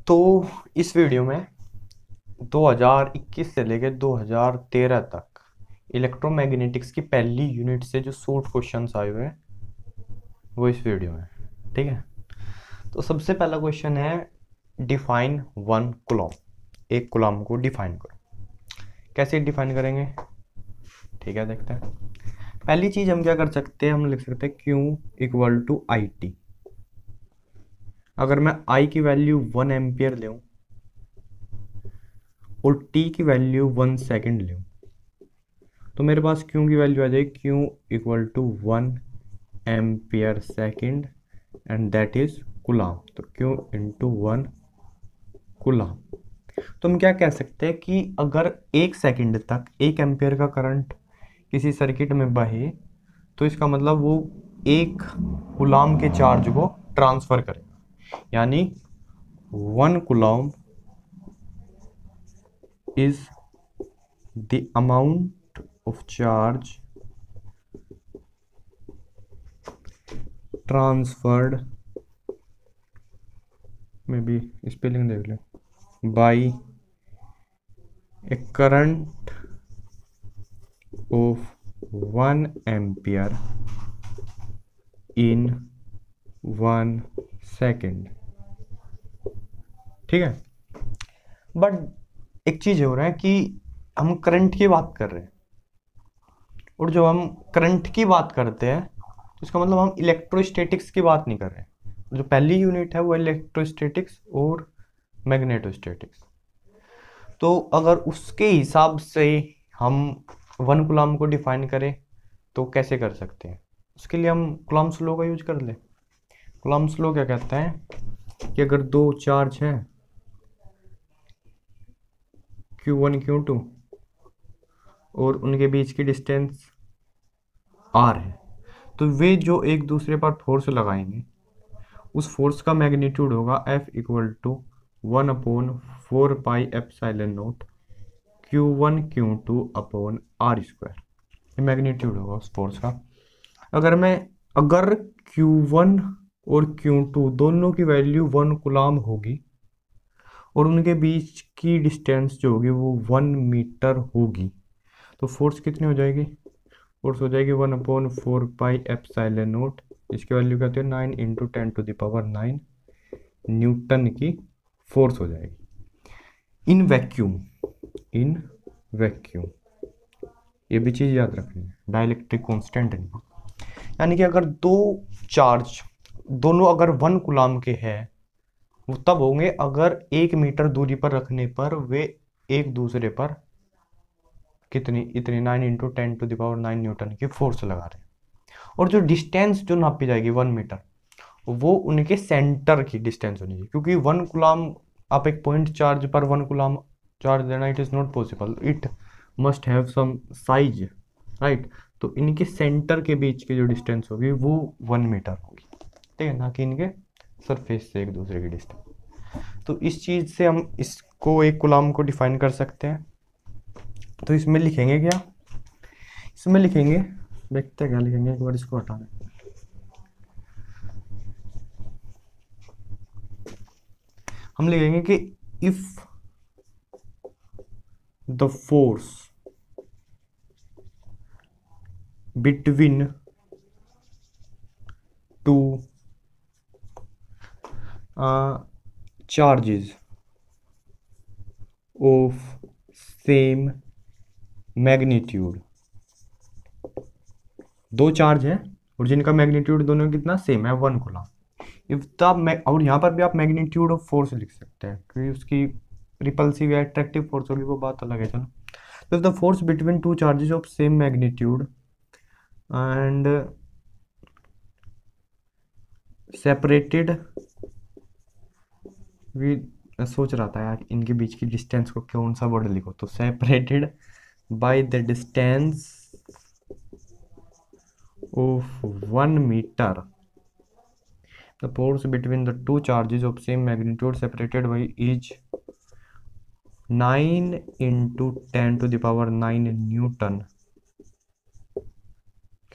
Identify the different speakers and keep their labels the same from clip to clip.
Speaker 1: तो इस वीडियो में 2021 से लेकर 2013 तक इलेक्ट्रोमैग्नेटिक्स की पहली यूनिट से जो शॉर्ट क्वेश्चंस आए हुए हैं वो इस वीडियो में। ठीक है, तो सबसे पहला क्वेश्चन है डिफाइन वन कूलम। एक कूलम को डिफाइन करो। कैसे डिफाइन करेंगे? ठीक है, देखते हैं। पहली चीज हम क्या कर सकते हैं, हम लिख सकते हैं Q equal to I T. अगर मैं I की वैल्यू 1 एम्पियर लूँ और T की वैल्यू 1 सेकेंड लूँ तो मेरे पास Q की वैल्यू आ जाएगी Q equal to 1 ampere second and that is coulomb. तो Q इंटू 1 कूलम। तो हम क्या कह सकते हैं कि अगर 1 सेकेंड तक 1 एम्पियर का करंट किसी सर्किट में बहे तो इसका मतलब वो 1 कूलम के चार्ज को ट्रांसफर करेगा, यानी 1 coulomb is the amount of charge transferred, maybe spelling देख लो, by a current of 1 ampere in 1 second। ठीक है, बट एक चीज हो रहा है कि हम करंट की बात कर रहे हैं, और जो हम करंट की बात करते हैं तो इसका मतलब हम इलेक्ट्रोस्टैटिक्स की बात नहीं कर रहे हैं। जो पहली यूनिट है वो इलेक्ट्रोस्टैटिक्स और मैग्नेटोस्टैटिक्स। तो अगर उसके हिसाब से हम 1 कूलम को डिफाइन करें तो कैसे कर सकते हैं? उसके लिए हम कूलम्स लॉ का यूज कर ले। कूलम्स लॉ क्या कहता है कि अगर दो चार्ज हैं Q1 Q2 और उनके बीच की डिस्टेंस R है, तो वे जो एक दूसरे पर फोर्स लगाएंगे उस फोर्स का मैग्नीट्यूड होगा F equal to 1/4 pi epsilon naught Q1 Q2 upon R square. ये मैग्नीट्यूड होगा उस फोर्स का। अगर Q1 और Q2 दोनों की वैल्यू 1 कूलम होगी और उनके बीच की डिस्टेंस जो होगी वो 1 मीटर होगी, तो फोर्स कितनी हो जाएगी? फोर्स हो जाएगी 1/4 पाई एप्सिलॉन नॉट। इसकी वैल्यू क्या होती है? 9 इंटू 10⁹ न्यूटन की फोर्स हो जाएगी इन वैक्यूम। इन वैक्यूम, ये भी चीज याद रखनी है, डाइलेक्ट्रिक कांस्टेंट नहीं। यानी कि अगर दो चार्ज दोनों अगर 1 कूलम के हैं वो तब होंगे अगर 1 मीटर दूरी पर रखने पर वे एक दूसरे पर इतनी 9 इंटू 10⁹ न्यूटन की फोर्स लगा रहे हैं। और जो डिस्टेंस जो नापी जाएगी 1 मीटर, वो उनके सेंटर की डिस्टेंस होनी चाहिए, क्योंकि 1 कूलम आप एक पॉइंट चार्ज पर 1 कूलम चार्ज देना it is not possible, it must have some size, right. तो इनके सेंटर के बीच की जो डिस्टेंस होगी वो 1 मीटर होगी, ठीक है, ना कि इनके सरफेस से एक दूसरे की डिस्टेंस। तो इस चीज से हम इसको एक कूलम को डिफाइन कर सकते हैं। तो इसमें लिखेंगे क्या? इसमें लिखेंगे, देखते हैं क्या लिखेंगे, एक बार इसको हटा दें। हम लिखेंगे कि if the force between two charges of same magnitude, दो चार्ज है और जिनका मैग्नीट्यूड दोनों कितना सेम है 1 कूलम। इफ द और यहाँ पर भी आप मैग्नीट्यूड ऑफ फोर्स लिख सकते हैं, क्योंकि उसकी रिपल्सिव या अट्रैक्टिव फोर्स होगी वो बात अलग है। चलो, तो the force between two charges of same magnitude and separated with, सोच रहा था यार इनके बीच की डिस्टेंस को कौन सा वर्ड लिखो, तो separated by the distance of 1 metre, the force between the two charges of same magnitude separated by is 9 into 10⁹ Newton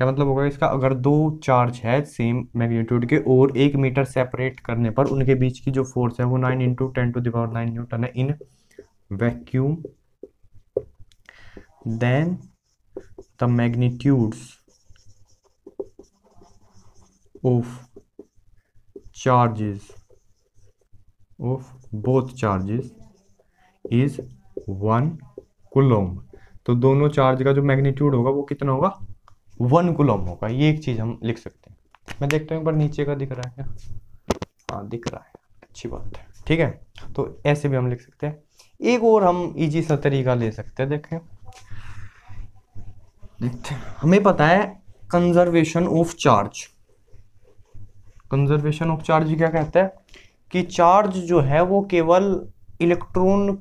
Speaker 1: क्या मतलब होगा इसका, अगर दो चार्ज है सेम मैग्नीट्यूड के और 1 मीटर सेपरेट करने पर उनके बीच की जो फोर्स है वो 9 × 10⁹ न्यूटन है in vacuum, then the magnitudes of charges of both charges is 1 coulomb. तो दोनों चार्ज का जो मैग्नीट्यूड होगा वो कितना होगा, 1 कूलम होगा। ये एक चीज हम लिख सकते हैं। मैं देखता हूँ एक बार नीचे का दिख रहा है क्या, हाँ दिख रहा है, अच्छी बात है। ठीक है, तो ऐसे भी हम लिख सकते हैं। एक और हम इजी सा तरीका ले सकते हैं, देखें देखते हैं। हमें पता है conservation of charge, conservation of charge क्या कहता है कि चार्ज जो है वो केवल इलेक्ट्रॉन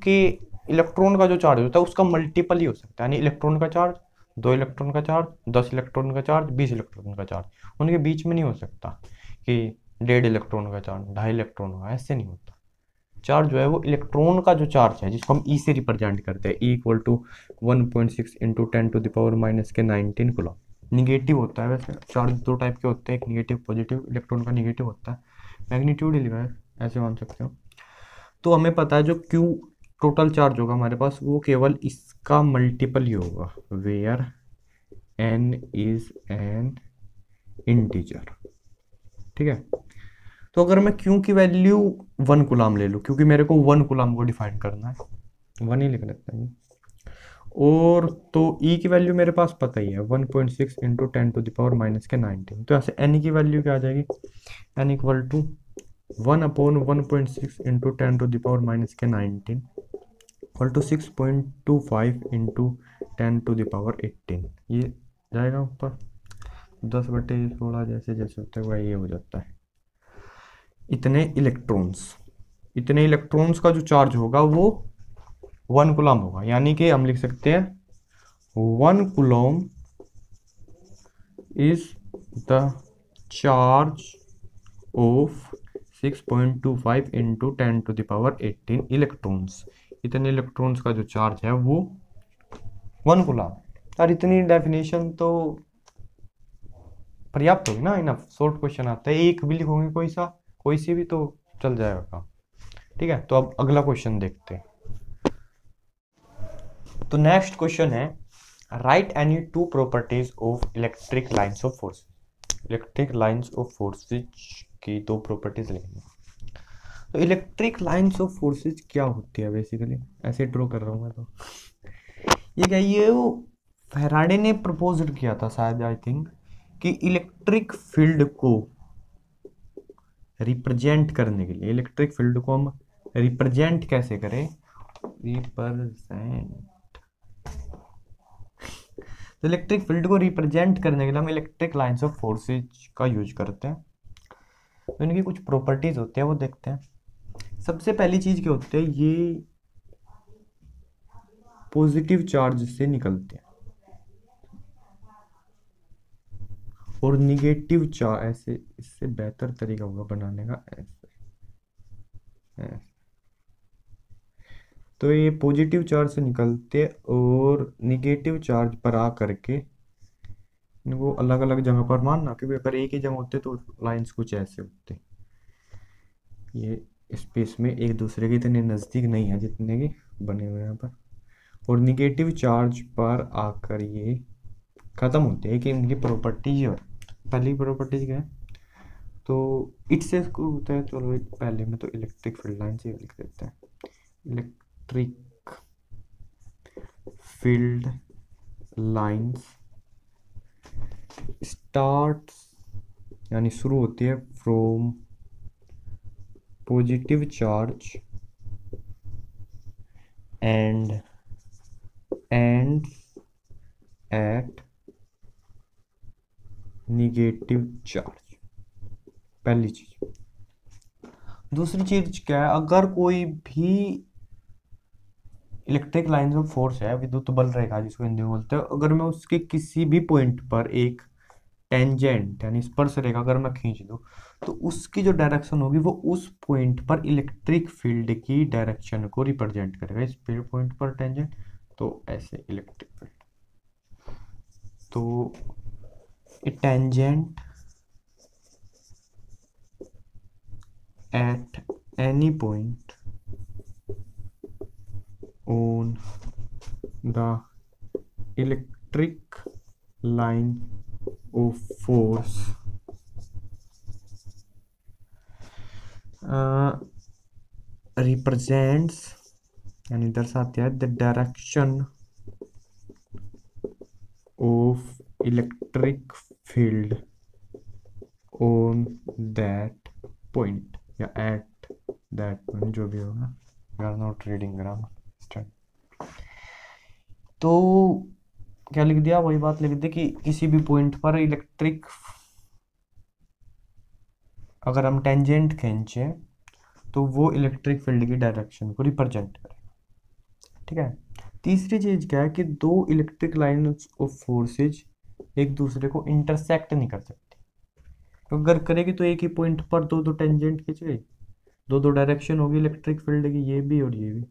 Speaker 1: का जो चार्ज होता है उसका मल्टीपल ही हो सकता है। यानी इलेक्ट्रॉन का चार्ज, 2 इलेक्ट्रॉन का चार्ज, 10 इलेक्ट्रॉन का चार्ज, 20 इलेक्ट्रॉन का चार्ज, उनके बीच में नहीं हो सकता कि 1.5 इलेक्ट्रॉन का चार्ज, 2.5 इलेक्ट्रॉन का, ऐसे नहीं होता। चार्ज जो है वो इलेक्ट्रॉन का जो चार्ज है जिसको हम ई से रिप्रेजेंट करते हैं, e equal to 1.6 into 10⁻⁻⁻19 coulomb. Negative होता है, वैसे चार्ज दो टाइप के होते हैं, एक निगेटिव पॉजिटिव, इलेक्ट्रॉन का निगेटिव होता है, मैग्नीट्यूड ही लिखा है ऐसे मान सकते हो। तो हमें पता है जो क्यू टोटल चार्ज होगा हमारे पास वो केवल इसका मल्टीपल ही होगा, where n is an integer. ठीक है, तो अगर मैं क्यू की वैल्यू 1 कूलम ले लूँ, क्योंकि मेरे को 1 कूलम को डिफाइन करना है, 1 ही लिख लेते हैं। और तो ई की वैल्यू मेरे पास पता ही है 1.6 इंटू 10⁻⁻⁻19। तो ऐसे एन की वैल्यू क्या आ जाएगी, n equal to 1/1.6 into 10⁻⁻�19 equal to 6.25 into 10⁻18। ये जाएगा ऊपर 10/16 जैसे जैसे होता है वह ये हो जाता है। इतने इलेक्ट्रॉन्स का जो चार्ज होगा वो 1 कूलम होगा। यानी कि हम लिख सकते हैं 1 coulomb is the charge of 6.25 into 10⁻18 electrons. इतने इलेक्ट्रॉन्स का जो चार्ज है वो 1 कूलम। यार इतनी डेफिनेशन तो पर्याप्त होगी ना, इनफ। शॉर्ट क्वेश्चन आता है, एक भी लिखोगे कोई सी भी तो चल जाएगा काम। ठीक है, तो अब अगला क्वेश्चन देखते हैं। तो नेक्स्ट क्वेश्चन है, right any two properties of electric lines of force. Electric lines of forces की दो प्रॉपर्टीज लिखनी। तो इलेक्ट्रिक लाइंस ऑफ फोर्सेज क्या होती है, बेसिकली ऐसे ड्रॉ कर रहा हूँ मैं। तो ये क्या, ये वो फैराडे ने प्रपोज किया था शायद, आई थिंक, कि इलेक्ट्रिक फील्ड को रिप्रेजेंट करने के लिए, इलेक्ट्रिक फील्ड को हम रिप्रेजेंट कैसे करें, रिप्रेजेंट। तो इलेक्ट्रिक फील्ड को रिप्रेजेंट करने के लिए हम इलेक्ट्रिक लाइंस ऑफ फोर्सेज का यूज करते हैं। तो इनकी कुछ प्रॉपर्टीज होती है वो देखते हैं। सबसे पहली चीज क्या होती है, ये पॉजिटिव चार्ज से निकलते हैं और निगेटिव चार्ज, ऐसे इससे बेहतर तरीका होगा बनाने का, ऐसे। तो ये पॉजिटिव चार्ज से निकलते और निगेटिव चार्ज पर आ करके इनको अलग अलग जगह पर मानना, क्योंकि अगर एक ही जगह होते तो लाइंस कुछ ऐसे होते। ये स्पेस में एक दूसरे के इतने नज़दीक नहीं है जितने के बने हुए हैं यहाँ पर, और निगेटिव चार्ज पर आकर ये ख़त्म होते हैं। कि इनकी प्रॉपर्टी ये पहली प्रॉपर्टी क्या है, तो इससे होता है। चलो पहले में तो इलेक्ट्रिक फील्ड लाइन से लिख देते हैं। इलेक्ट्रिक फील्ड लाइंस स्टार्ट, यानी शुरू होती है from positive charge end at negative charge, पहली चीज। दूसरी चीज क्या है, अगर कोई भी इलेक्ट्रिक लाइन ऑफ फोर्स है, विद्युत बल रेखा जिसको हिंदी में बोलते हैं, अगर मैं उसके किसी भी पॉइंट पर एक टेंजेंट यानी स्पर्श रेखा अगर मैं खींच दूं, तो उसकी जो डायरेक्शन होगी वो उस पॉइंट पर इलेक्ट्रिक फील्ड की डायरेक्शन को रिप्रेजेंट करेगा। इस पॉइंट पर टेंजेंट, तो ऐसे इलेक्ट्रिक फील्ड। तो a tangent at any point on the electric line of force represents, यानी दर्शाते हैं, the direction of electric field on that point या एट दैट पॉइंट, जो भी होगा, we are not reading grammar. तो क्या लिख दिया, वही बात लिख दी कि किसी भी पॉइंट पर इलेक्ट्रिक, अगर हम टेंजेंट खींचे तो वो इलेक्ट्रिक फील्ड की डायरेक्शन को रिप्रेजेंट करेगा। ठीक है। तीसरी चीज क्या है कि दो इलेक्ट्रिक लाइन्स ऑफ फोर्सेज एक दूसरे को इंटरसेक्ट नहीं कर सकती। तो अगर करेगी तो एक ही पॉइंट पर दो दो टेंजेंट खींच गई, दो दो डायरेक्शन होगी इलेक्ट्रिक फील्ड की, ये भी और ये भी,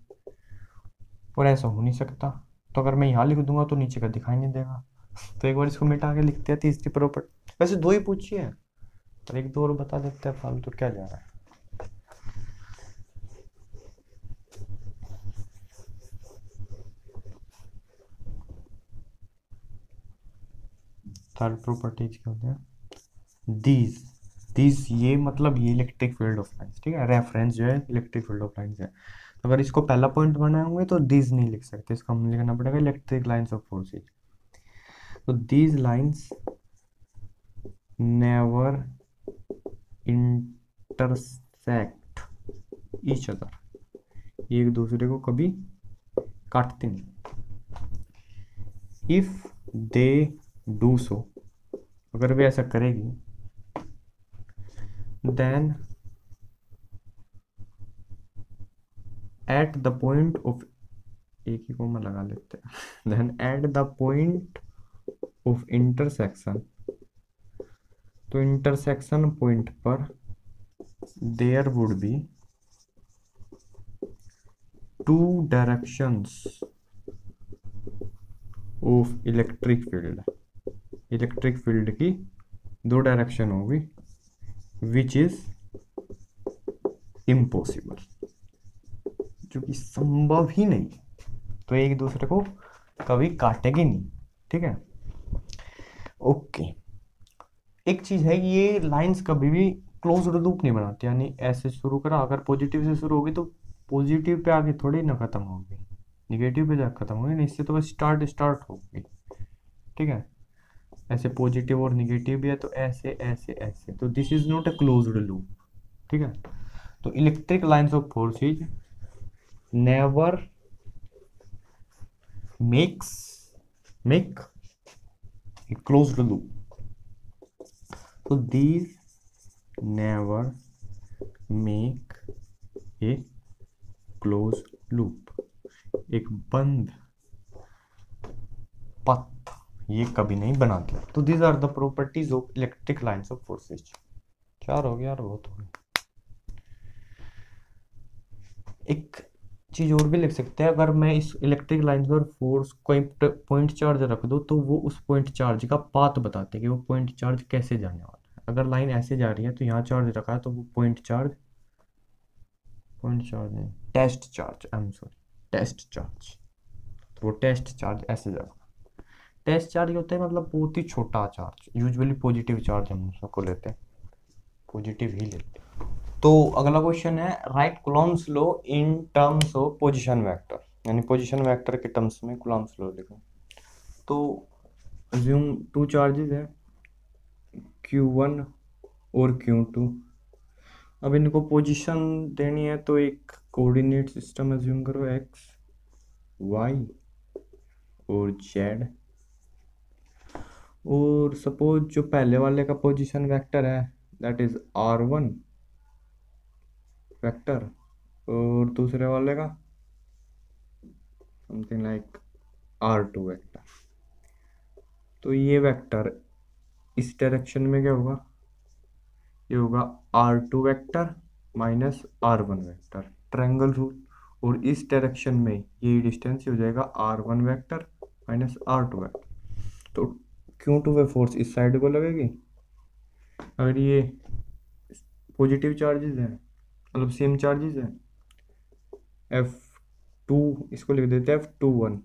Speaker 1: और ऐसा हो नहीं सकता। तो अगर मैं यहाँ लिख दूंगा तो नीचे का दिखाई नहीं देगा। तो एक बार इसको मिटा के लिखते हैं तीसरी प्रॉपर्टी। वैसे दो ही पूछी है, पर एक दो और बता देते हैं, फालतू क्या जा रहा है। थर्ड प्रॉपर्टीज क्या होते हैं, दीज ये मतलब ये इलेक्ट्रिक फील्ड ऑफ लाइंस। ठीक है, रेफरेंस जो है इलेक्ट्रिक फील्ड ऑफ लाइंस है। तो अगर इसको पहला पॉइंट बनाए होंगे तो दीज नहीं लिख सकते, इसका हम लिखना पड़ेगा इलेक्ट्रिक लाइंस ऑफ फोर्सेज। तो these lines never intersect each other, एक दूसरे को कभी काटते नहीं। इफ दे डू सो, अगर वे ऐसा करेगी, then at the point of, एक ही कोमा लगा लेते हैं, then at the point of intersection, तो इंटरसेक्शन पॉइंट पर there would be two directions of electric field, electric field की दो डायरेक्शन होगी, विच इज इम्पॉसिबल, जो कि संभव ही नहीं। तो एक दूसरे को कभी काटेगी नहीं। ठीक है, ओके। एक चीज है, ये लाइंस कभी भी क्लोज्ड लूप नहीं बनाती, यानी ऐसे शुरू करा, अगर पॉजिटिव से शुरू होगी तो पॉजिटिव पे आगे थोड़ी ना खत्म होगी, निगेटिव पे जाकर खत्म होगी, इससे तो बस स्टार्ट होगी। ठीक है, ऐसे पॉजिटिव और निगेटिव भी है, तो ऐसे ऐसे ऐसे, तो this is not a closed loop. ठीक है, तो electric lines of forces never make a closed loop. So these never make a closed loop. एक बंद पथ ये कभी नहीं बनाती। तो these are the properties of electric lines of forces। चार हो गया यार, बहुत हो गया। एक चीज और भी लिख सकते हैं, अगर मैं इस इलेक्ट्रिक लाइन पर फोर्स कोई पॉइंट चार्ज रख दूं तो वो उस पॉइंट चार्ज का पाथ बताते हैं कि वो पॉइंट चार्ज कैसे जाने वाला है। अगर लाइन ऐसे जा रही है तो यहाँ चार्ज रखा है तो वो पॉइंट चार्ज नहीं, test charge, I am sorry, test charge, तो वो टेस्ट चार्ज ऐसे जाएगा। टेस्ट चार्ज होता है मतलब बहुत ही छोटा चार्ज, यूजुअली पॉजिटिव चार्ज हम उसको लेते हैं, पॉजिटिव ही लेते हैं। तो अगला क्वेश्चन है, right Coulomb's law in terms of position vector, यानी पोजीशन वेक्टर के टर्म्स में कूलॉम्स लॉ लिखो। तो अज्यूम टू चार्जेस है Q1 और Q2। अब इनको पोजीशन देनी है तो एक कोऑर्डिनेट सिस्टम अज्यूम करो, x y और z, और सपोज जो पहले वाले का पोजीशन वेक्टर है दैट इज R1 वेक्टर, और दूसरे वाले का समथिंग लाइक R2 वेक्टर। तो ये वेक्टर इस डायरेक्शन में क्या होगा, ये होगा R2 vector minus R1 vector, triangle rule. और इस डायरेक्शन में ये डिस्टेंस हो जाएगा R1 vector minus R2 vector. तो Q2 पे फोर्स इस साइड को लगेगी। अगर ये पॉजिटिव चार्जेस हैं, मतलब सेम चार्जेस हैं, F2 इसको लिख देते हैं F21,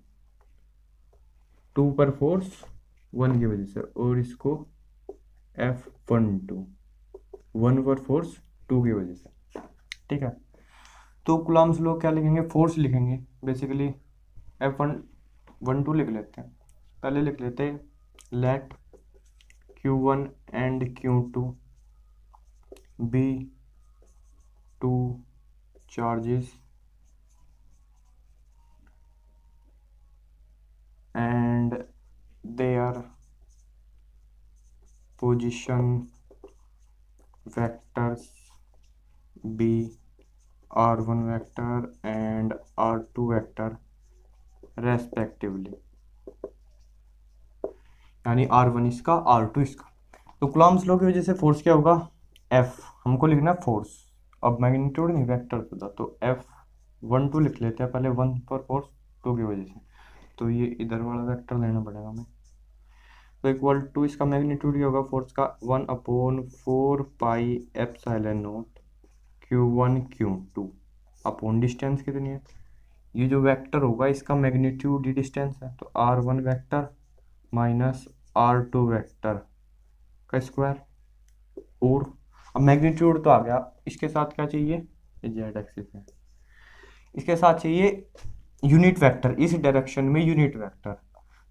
Speaker 1: 2 पर फोर्स 1 की वजह से, और इसको F12, 1 पर फोर्स 2 की वजह से। ठीक है, तो कूलम्ब्स लॉ क्या लिखेंगे, फोर्स लिखेंगे बेसिकली, F12 लिख लेते हैं। पहले लिख लेते हैं let Q1 and Q2 be two charges and their position vectors be r1 vector and r2 vector respectively, यानी r1 इसका r2 इसका। तो कूलम्ब्स लॉ की वजह से फोर्स क्या होगा, F, हमको लिखना है फोर्स, अब मैग्नीट्यूड नहीं वेक्टर होता, तो F12 लिख लेते हैं पहले, 1 पर फोर्स 2 की वजह से, तो ये इधर वाला वेक्टर लेना पड़ेगा हमें। तो इक्वल टू इसका मैग्नीट्यूड क्या होगा फोर्स का, 1/4 pi epsilon naught Q1 Q2 upon distance कितनी है, ये जो वेक्टर होगा इसका मैग्नीट्यूड ही डिस्टेंस है, तो r1 vector minus r2 vector का स्क्वायर। और अब मैग्नीट्यूड तो आ गया, इसके साथ क्या चाहिए, जेड एक्सिस है, इसके साथ चाहिए यूनिट वेक्टर, इस डायरेक्शन में यूनिट वेक्टर।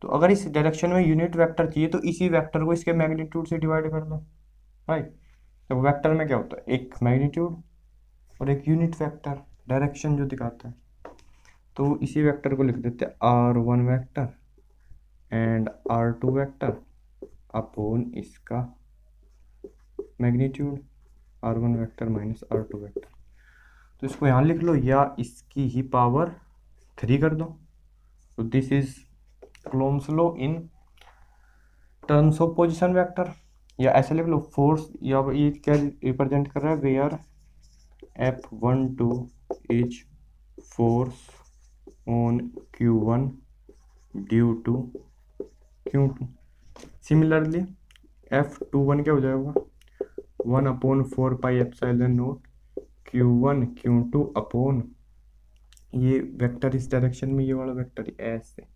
Speaker 1: तो अगर इस डायरेक्शन में यूनिट वेक्टर चाहिए तो इसी वेक्टर को इसके मैग्नीट्यूड से डिवाइड कर दो भाई। तो वेक्टर में क्या होता है, एक मैग्नीट्यूड और एक यूनिट वेक्टर, डायरेक्शन जो दिखाता है। तो इसी वेक्टर को लिख देते हैं r1 vector and r2 vector upon इसका magnitude, r1 vector minus r2 vector. तो इसको यहाँ लिख लो या इसकी ही पावर 3 कर दो। तो this is Coulomb's law in terms of position vector, या ऐसे लिख लो फोर्स, या ये क्या रिप्रेजेंट कर रहा है, where F12 is force on Q1 due to Q2। Similarly F21 क्या हो जाएगा, 1/4 pi epsilon naught Q1 Q2 upon ये वेक्टर इस डायरेक्शन में, ये वाला वेक्टर ऐसे,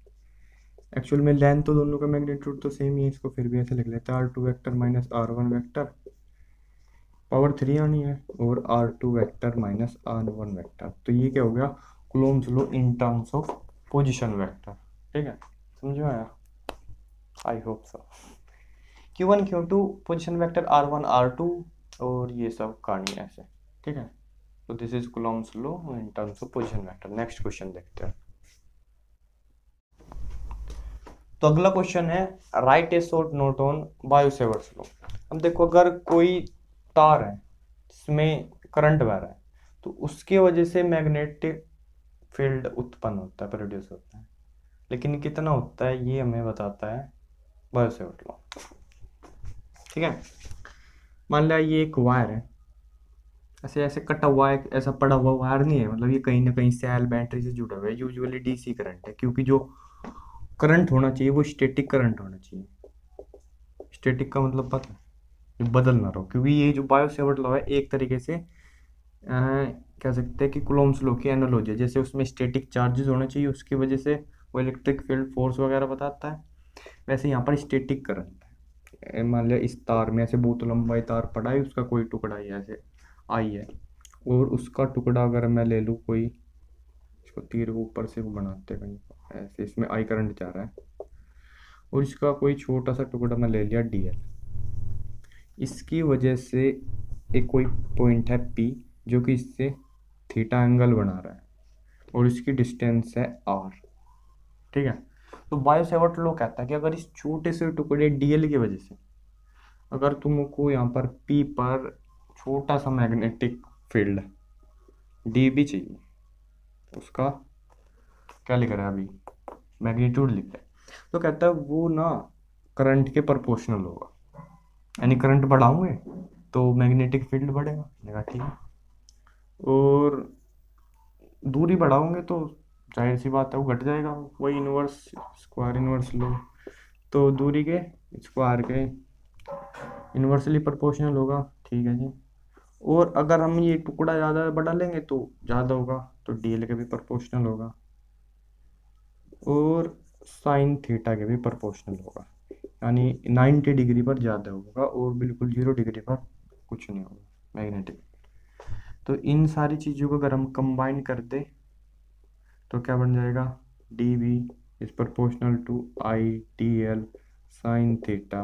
Speaker 1: एक्चुअल में लेंथ तो दोनों का मैग्नीट्यूड तो सेम ही है, इसको फिर भी ऐसे लिख लेते हैं r2 vector minus r1 vector, power 3 आनी है, और r2 vector minus r1 vector. तो ये क्या हो गया, Coulomb's law in terms of position vector. ठीक है, समझ में आया, I hope so. Q1 Q2 position vector r1 r2 और ये सब कहानी ऐसे। ठीक है, तो this is Coulomb's law in terms of position vector. Next question देखते हैं। तो अगला क्वेश्चन है right A short note on Biot Savart's law. अब देखो, अगर कोई तार है जिसमें करंट बह रहा है तो उसके वजह से मैग्नेटिक फील्ड उत्पन्न होता है, प्रोड्यूस होता है, लेकिन कितना होता है ये हमें बताता है बायोसेवर्ट लॉ। ठीक है, मान लिया ये एक वायर है, ऐसे ऐसे कटा हुआ है, ऐसा पड़ा हुआ वायर नहीं है, मतलब ये कहीं ना कहीं सेल बैटरी से जुड़ा हुआ है, यूजुअली डीसी करंट है, क्योंकि जो करंट होना चाहिए वो स्टैटिक करंट होना चाहिए। स्टैटिक का मतलब पता है, बदल ना रहो, क्योंकि ये जो बायोसेवर्ट लॉ है एक तरीके से कह सकते हैं कि कूलम्ब्स लॉ की एनालॉजी है, जैसे उसमें स्टैटिक चार्जेस होना चाहिए, उसकी वजह से वो इलेक्ट्रिक फील्ड फोर्स वगैरह बताता है, वैसे यहाँ पर स्टैटिक करंट है। मान लिया इस तार में ऐसे बहुत लंबा तार पड़ा है, उसका कोई टुकड़ा ही ऐसे आई है, और उसका टुकड़ा अगर मैं ले लूँ कोई, इसको तीर को ऊपर से वो बनाते हैं कहीं ऐसे, इसमें आई करंट जा रहा है, और इसका कोई छोटा सा टुकड़ा मैं ले लिया DL, इसकी वजह से एक कोई पॉइंट है P जो कि इससे थीटा एंगल बना रहा है, और इसकी डिस्टेंस है R। ठीक है, तो बायोसेवर्ट लॉ कहता है कि अगर इस छोटे से टुकड़े DL की वजह से अगर तुमको यहाँ पर P पर छोटा सा मैग्नेटिक फील्ड DB चाहिए, उसका क्या लिख रहा है अभी, मैग्नीट्यूड लिख रहा है, तो कहता है वो ना करंट के प्रोपोर्शनल होगा, यानी करंट बढ़ाओगे तो मैग्नेटिक फील्ड बढ़ेगा। मैंने कहा ठीक है, और दूरी बढ़ाओगे तो जाहिर सी बात है वो घट जाएगा, वही इनवर्स स्क्वायर इनवर्स लो, तो दूरी के इसको आर के इन्वर्सली प्रोपोर्शनल होगा, ठीक है जी। और अगर हम ये टुकड़ा ज़्यादा बड़ा लेंगे तो ज़्यादा होगा, तो डी एल के भी प्रोपोर्शनल होगा, और साइन थीटा के भी प्रोपोर्शनल होगा, यानी 90 डिग्री पर ज़्यादा होगा और बिल्कुल 0 डिग्री पर कुछ नहीं होगा मैग्नेटिक। तो इन सारी चीज़ों को अगर हम कंबाइन कर दें तो क्या बन जाएगा, d B is proportional to I T L sine theta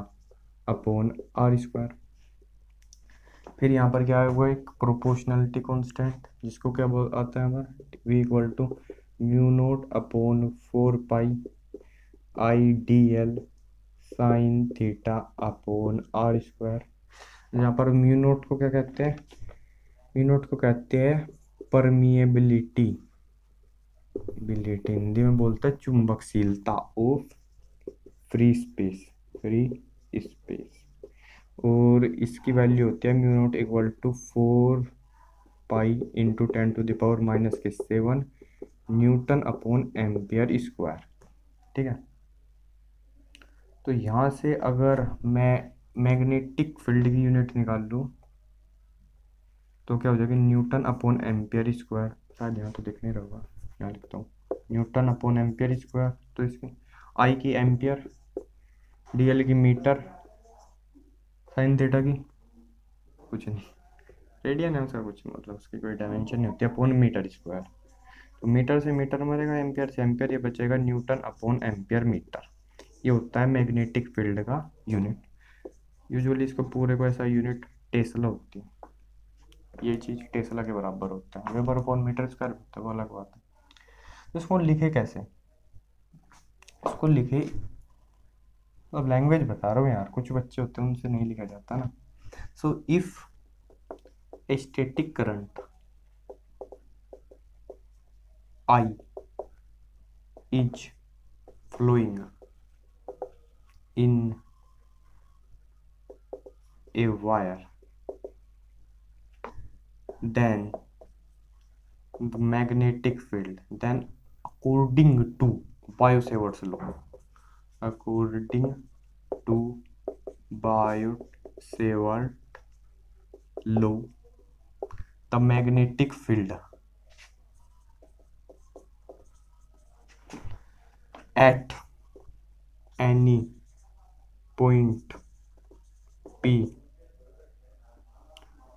Speaker 1: upon R square. फिर यहाँ पर क्या है, वो एक प्रोपोर्शनलिटी कांस्टेंट, जिसको क्या बोल आता है हमारा, V equal to mu naught upon 4 pi I D l sine theta upon R square. यहाँ पर म्यू नोट को क्या कहते हैं, म्यू नोट को कहते हैं परमिएबिलिटी, हिंदी में बोलते हैं चुंबकशीलता ऑफ फ्री स्पेस, और इसकी वैल्यू होती है mu naught equal to 4 pi into 10⁻⁻⁷ newton upon ampere square, ठीक है। तो यहाँ से अगर मैं मैग्नेटिक फील्ड की यूनिट निकाल लूँ तो क्या हो जाएगा, न्यूटन अपॉन एम्पियर स्क्वायर, शायद यहाँ तो दिख नहीं रहा होगा, यहाँ लिखता हूँ न्यूटन अपॉन एम्पियर स्क्वायर। तो इसकी आई की एम्पियर, डी एल की मीटर, साइन थीटा की कुछ नहीं, रेडियन है उसका, कुछ मतलब उसकी कोई डायमेंशन नहीं होती, अपॉन मीटर स्क्वायर। तो मीटर से मीटर मरेगा, एम्पियर से एम्पियर, ये बचेगा न्यूटन अपॉन एम्पियर मीटर। ये होता है मैग्नेटिक फील्ड का यूनिट। यूजुअली इसको पूरे को ऐसा यूनिट टेस्ला होती है, ये चीज़ टेस्ला के बराबर होता है, वेबर अपॉन मीटर स्क्वायर होता है, वो अलग बात है। तो इसको लिखे कैसे, इसको लिखे, अब लैंग्वेज बता रहा हूँ यार, कुछ बच्चे होते हैं उनसे नहीं लिखा जाता ना। So if a static current I is flowing in a wire, then the magnetic field, then according to Biot-Savart's law, according to Biot-Savart law, the magnetic field at any point P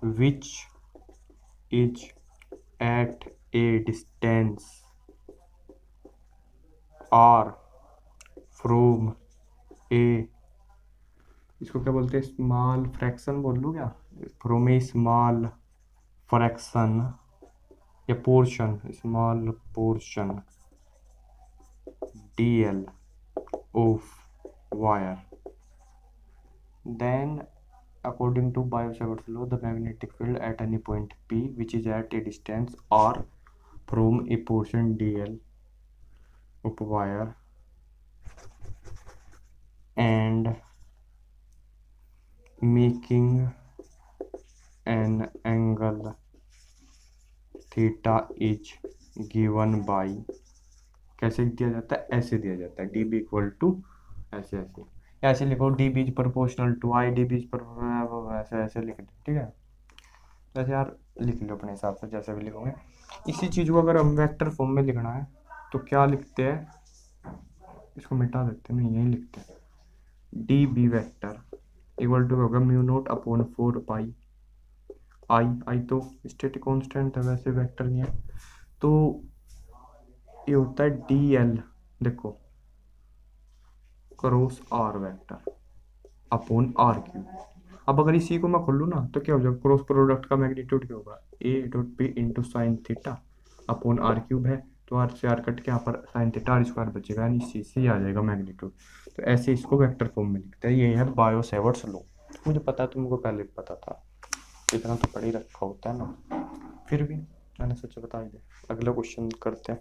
Speaker 1: which is at a distance r from a, इसको क्या बोलते हैं, small fraction बोल लूँ क्या, from A small fraction या portion, small portion dl of wire, then according to Biot-Savart's law, the magnetic field at any point P which is at a distance r from a portion dl of wire and making an angle theta is given by, कैसे दिया जाता है, ऐसे दिया जाता है, D B equal to ऐसे ऐसे, ऐसे लिखो d B is proportional to I, d B is ऐसे ऐसे लिख दो, ठीक है। वैसे यार लिख लो अपने हिसाब से जैसे भी लिखोगे। इसी चीज़ को अगर हम वेक्टर फॉर्म में लिखना है तो क्या लिखते हैं, इसको मिटा देते हैं, नहीं यही लिखते हैं, d B vector equal to होगा mu naught upon 4 pi I तो स्टैटिक कांस्टेंट है, वैसे वेक्टर नहीं है, तो ये होता है डी एल, देखो cross r vector upon are cube. अब अगर इसी को मैं खोल लूँ ना तो क्या हो जाएगा, क्रॉस प्रोडक्ट का मैग्नीट्यूड क्या होगा, a dot p into sine theta upon are cube है, तो आर से आर कट के यहाँ पर साइन थीटा आर स्क्वायर बचेगा, यानी सी से आ जाएगा मैग्नीट्यूड। तो ऐसे इसको वेक्टर फॉर्म में लिखते हैं, ये है बायो-सेवर्ट्स लॉ। मुझे पता है, तुमको पहले पता था, इतना तो पढ़ ही रखा होता है ना, फिर भी मैंने सोचा बता ही दे। अगला क्वेश्चन करते हैं।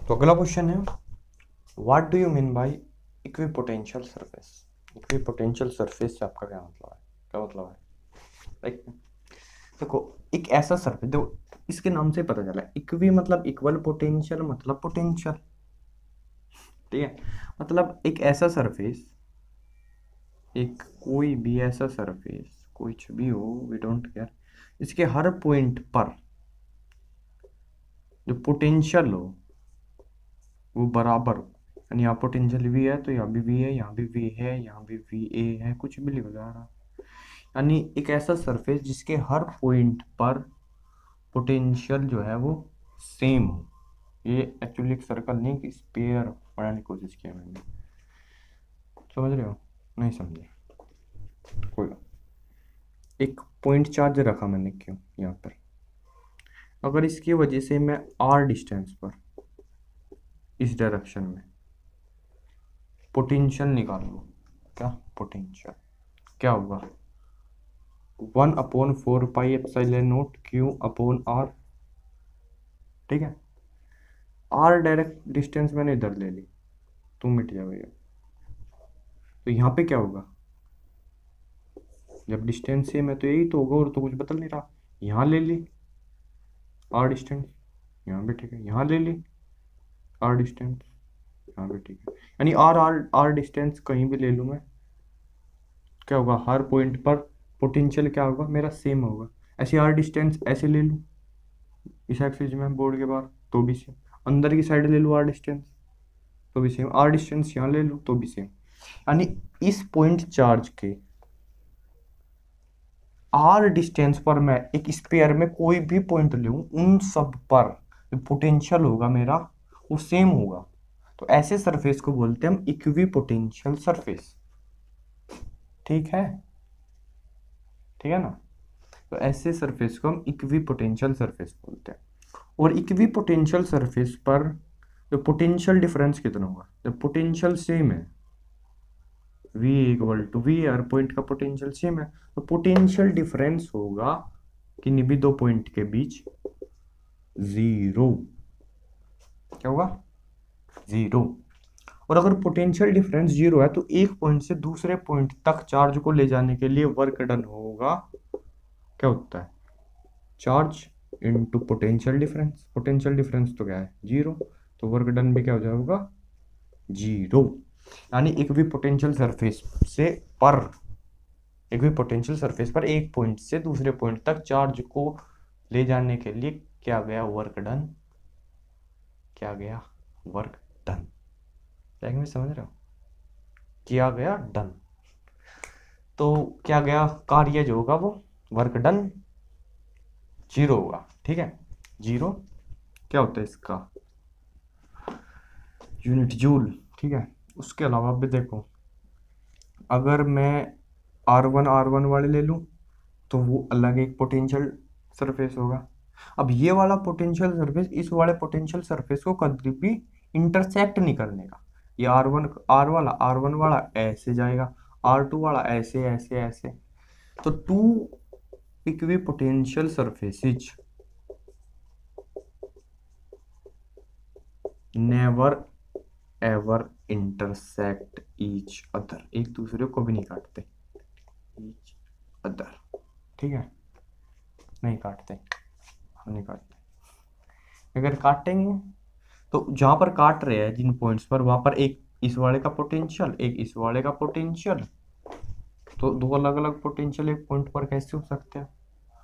Speaker 1: तो अगला क्वेश्चन है, what do you mean by equipotential surface. Equipotential surface से आपका क्या मतलब है, क्या मतलब है, देखो एक ऐसा सरफेस, देखो इसके नाम से पता चला, इक्वी मतलब इक्वल, पोटेंशियल मतलब पोटेंशियल, ठीक है, मतलब एक ऐसा सरफेस, एक कोई भी ऐसा सरफेस, कुछ भी हो, वी डोंट केयर, इसके हर पॉइंट पर जो पोटेंशियल हो वो बराबर हो। यानी यहाँ पोटेंशियल वी है तो यहाँ भी वी है, यहाँ भी वी है, यहाँ भी वी ए है, कुछ भी लिखो जा रहा। यानी एक ऐसा सरफेस जिसके हर पॉइंट पर पोटेंशियल जो है वो सेम हो। ये एक्चुअली एक सर्कल नहीं, कि स्पेयर बनाने की कोशिश किया मैंने, समझ रहे हो? नहीं समझे? कोई बात। एक पॉइंट चार्ज रखा मैंने, क्यों यहाँ पर? अगर इसकी वजह से मैं आर डिस्टेंस पर इस डायरेक्शन में पोटेंशियल निकाल लूँ, क्या पोटेंशियल क्या होगा? 1/4πε0 क्यू अपॉन आर। ठीक है, आर डायरेक्ट डिस्टेंस मैंने इधर ले ली, तुम मिट जाओ भैया। तो यहाँ पे क्या होगा? जब डिस्टेंस सेम है तो यही तो होगा, और तो कुछ बदल नहीं रहा। यहाँ ले ली आर डिस्टेंस, यहाँ भी ठीक है, यहाँ ले ली आर डिस्टेंस, यहाँ भी ठीक है। यानी आर आर आर डिस्टेंस कहीं भी ले लूँ मैं, क्या होगा? हर पॉइंट पर पोटेंशियल क्या होगा मेरा? सेम होगा। ऐसे आर डिस्टेंस ऐसे ले लूँ इस एक्सिस में बोर्ड के बाहर, तो भी सेम। अंदर की साइड ले लूँ आर डिस्टेंस, तो भी सेम। आर डिस्टेंस यहाँ ले लूँ तो भी सेम। यानी इस पॉइंट चार्ज के आर डिस्टेंस पर मैं एक स्पेयर में कोई भी पॉइंट लूँ, उन सब पर पोटेंशियल होगा मेरा वो सेम होगा। तो ऐसे सरफेस को बोलते हैं हम इक्वी पोटेंशियल सरफेस। ठीक है, ठीक है ना? तो ऐसे सरफेस को हम इक्वी पोटेंशियल सरफेस बोलते हैं। और इक्वी पोटेंशियल सरफेस पर जो पोटेंशियल डिफरेंस कितना होगा? जब पोटेंशियल सेम है, V = V, हर पॉइंट का पोटेंशियल सेम है, तो पोटेंशियल डिफरेंस होगा किन्हीं भी दो पॉइंट के बीच 0। क्या होगा? 0। और अगर पोटेंशियल डिफरेंस 0 है तो एक पॉइंट से दूसरे पॉइंट तक चार्ज को ले जाने के लिए वर्क डन होगा, क्या होता है? Charge into potential difference. Potential difference तो क्या है? 0, तो वर्क डन भी क्या हो जाएगा? 0। यानी इक्वी पोटेंशियल सरफेस से पर इक्वी पोटेंशियल सरफेस पर एक पॉइंट से दूसरे पॉइंट तक चार्ज को ले जाने के लिए क्या गया? Work done. क्या गया? Work done. में समझ रहे हो? किया गया डन। तो क्या गया? कार्य जो होगा वो वर्क डन 0 होगा। ठीक है, 0 क्या होता है इसका? Unit joule. ठीक है, उसके अलावा भी देखो, अगर मैं R1 वाले ले लूँ तो वो अलग एक पोटेंशियल सरफेस होगा। अब ये वाला पोटेंशियल सरफेस इस वाले पोटेंशियल सरफेस को कभी भी इंटरसेक्ट नहीं करने का। ये R1 वाला ऐसे जाएगा, R2 वाला ऐसे ऐसे ऐसे। तो two equipotential surfaces never ever intersect each other, एक दूसरे को भी नहीं काटते। ईच अदर, ठीक है, नहीं काटते, हम नहीं काटते। अगर काटेंगे तो जहां पर काट रहे हैं जिन पॉइंट्स पर, वहां पर एक इस वाले का पोटेंशियल, एक इस वाले का पोटेंशियल, तो दो अलग अलग पोटेंशियल एक पॉइंट पर कैसे हो सकते हैं?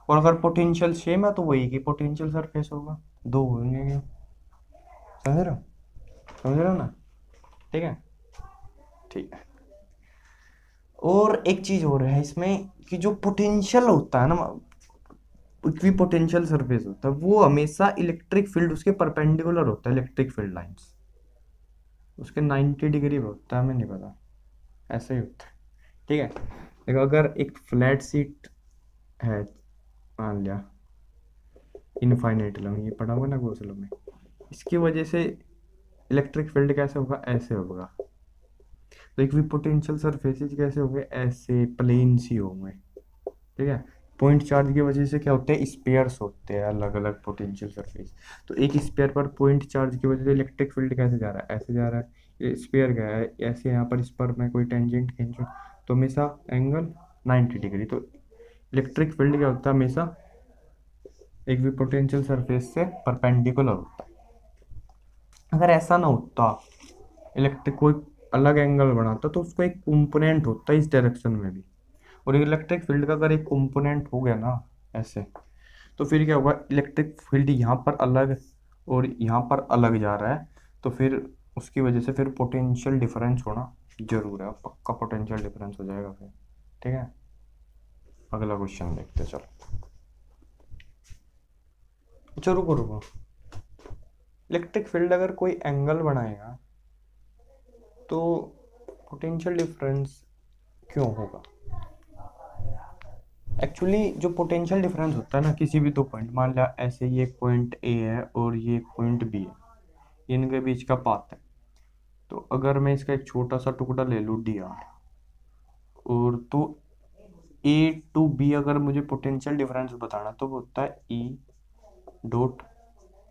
Speaker 1: और अगर पोटेंशियल सेम है तो वही की पोटेंशियल सरफेस होगा, दो होंगे क्या? समझ रहे हो? समझ रहे हो ना? ठीक है, ठीक है। और एक चीज और है इसमें कि जो पोटेंशियल होता है ना, इक्वी पोटेंशियल सरफेस होता है, वो हमेशा इलेक्ट्रिक फील्ड उसके परपेंडिकुलर होता है, इलेक्ट्रिक फील्ड लाइंस उसके 90 डिग्री पे होता है, हमें नहीं पता, ऐसा ही होता है। ठीक है, देखो अगर एक फ्लैट सीट है, मान लिया इनफाइनाइट लंग, ये पढ़ा हुआ ना गॉस लॉ में, इसकी वजह से इलेक्ट्रिक फील्ड कैसे होगा? ऐसे होगा। तो इक्वी पोटेंशियल सरफेसेज कैसे होंगे? ऐसे प्लेन सी होंगे। ठीक है, पॉइंट चार्ज की वजह से क्या होते हैं? स्पेयर्स होते हैं अलग अलग पोटेंशियल सरफेस। तो एक स्पेयर पर पॉइंट चार्ज की वजह से इलेक्ट्रिक फील्ड कैसे जा रहा है? ऐसे जा रहा है। ये स्पेयर गया है ऐसे, यहाँ पर इस पर मैं कोई टेंजेंट खींचूँ तो हमेशा एंगल 90 डिग्री। तो इलेक्ट्रिक फील्ड क्या होता है? हमेशा एक भी पोटेंशियल सरफेस से परपेंडिकुलर होता है। अगर ऐसा ना होता इलेक्ट्रिक कोई अलग एंगल बनाता तो उसका एक कंपोनेंट होता है इस डायरेक्शन में भी। और इलेक्ट्रिक फील्ड का अगर एक कंपोनेंट हो गया ना ऐसे, तो फिर क्या होगा, इलेक्ट्रिक फील्ड यहाँ पर अलग और यहाँ पर अलग जा रहा है, तो फिर उसकी वजह से फिर पोटेंशियल डिफरेंस होना जरूर है, पक्का पोटेंशियल डिफरेंस हो जाएगा फिर। ठीक है, अगला क्वेश्चन देखते चलो। अच्छा रुको रुको, इलेक्ट्रिक फील्ड अगर कोई एंगल बनाएगा तो पोटेंशियल डिफरेंस क्यों होगा? एक्चुअली जो पोटेंशियल डिफरेंस होता है ना किसी भी दो पॉइंट, मान लिया ऐसे ये एक पॉइंट ए है और ये एक पॉइंट बी है, इनके बीच का पाथ है, तो अगर मैं इसका एक छोटा सा टुकड़ा ले लूँ डी आर, और तो ए टू बी अगर मुझे पोटेंशियल डिफरेंस बताना तो वो होता है E dot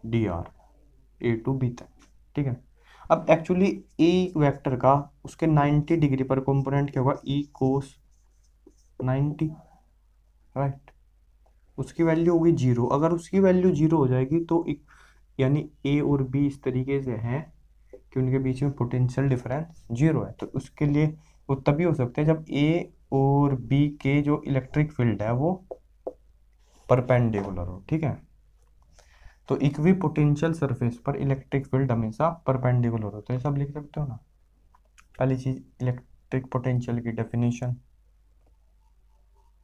Speaker 1: D r A to B तक। ठीक है, अब एक्चुअली ए वेक्टर का उसके 90 डिग्री पर कंपोनेंट क्या होगा, ई कोस 90, राइट। उसकी वैल्यू होगी जीरो। अगर उसकी वैल्यू जीरो हो जाएगी तो यानी ए और बी इस तरीके से हैं कि उनके बीच में पोटेंशियल डिफरेंस जीरो है। तो उसके लिए वो तभी हो सकते हैं जब ए और बी के जो इलेक्ट्रिक फील्ड है वो परपेंडिकुलर हो। ठीक है, तो इक्वी पोटेंशियल सरफेस पर इलेक्ट्रिक फील्ड हमेशा परपेंडिकुलर होता है, सब लिख सकते हो ना। पहली चीज इलेक्ट्रिक पोटेंशियल की डेफिनेशन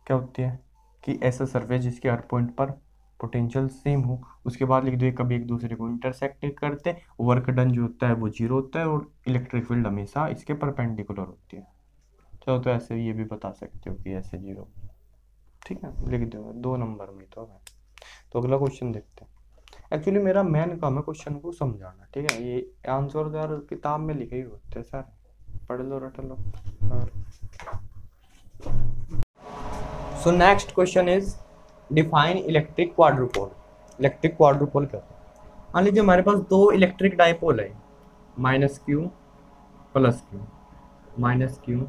Speaker 1: क्या होती है कि ऐसा सरफेस जिसके हर पॉइंट पर पोटेंशियल सेम हो। उसके बाद लिख दो कभी एक दूसरे को इंटरसेक्ट करते, वर्क डन जो होता है वो जीरो होता है और इलेक्ट्रिक फील्ड हमेशा इसके परपेंडिकुलर होती है। चलो तो ऐसे ये भी बता सकते हो कि ऐसे जीरो। ठीक है, लिख दो 2 नंबर में तो है। तो अगला क्वेश्चन देखते हैं। एक्चुअली मेरा मेन काम है क्वेश्चन को समझाना। ठीक है, ये आंसर तो यार किताब में लिखे ही होते हैं सर, पढ़ लो रट लो। So next question is define electric quadrupole. Electric quadrupole क्या होता है? मान लीजिए हमारे पास दो इलेक्ट्रिक डाइपोल है, minus q plus q, minus q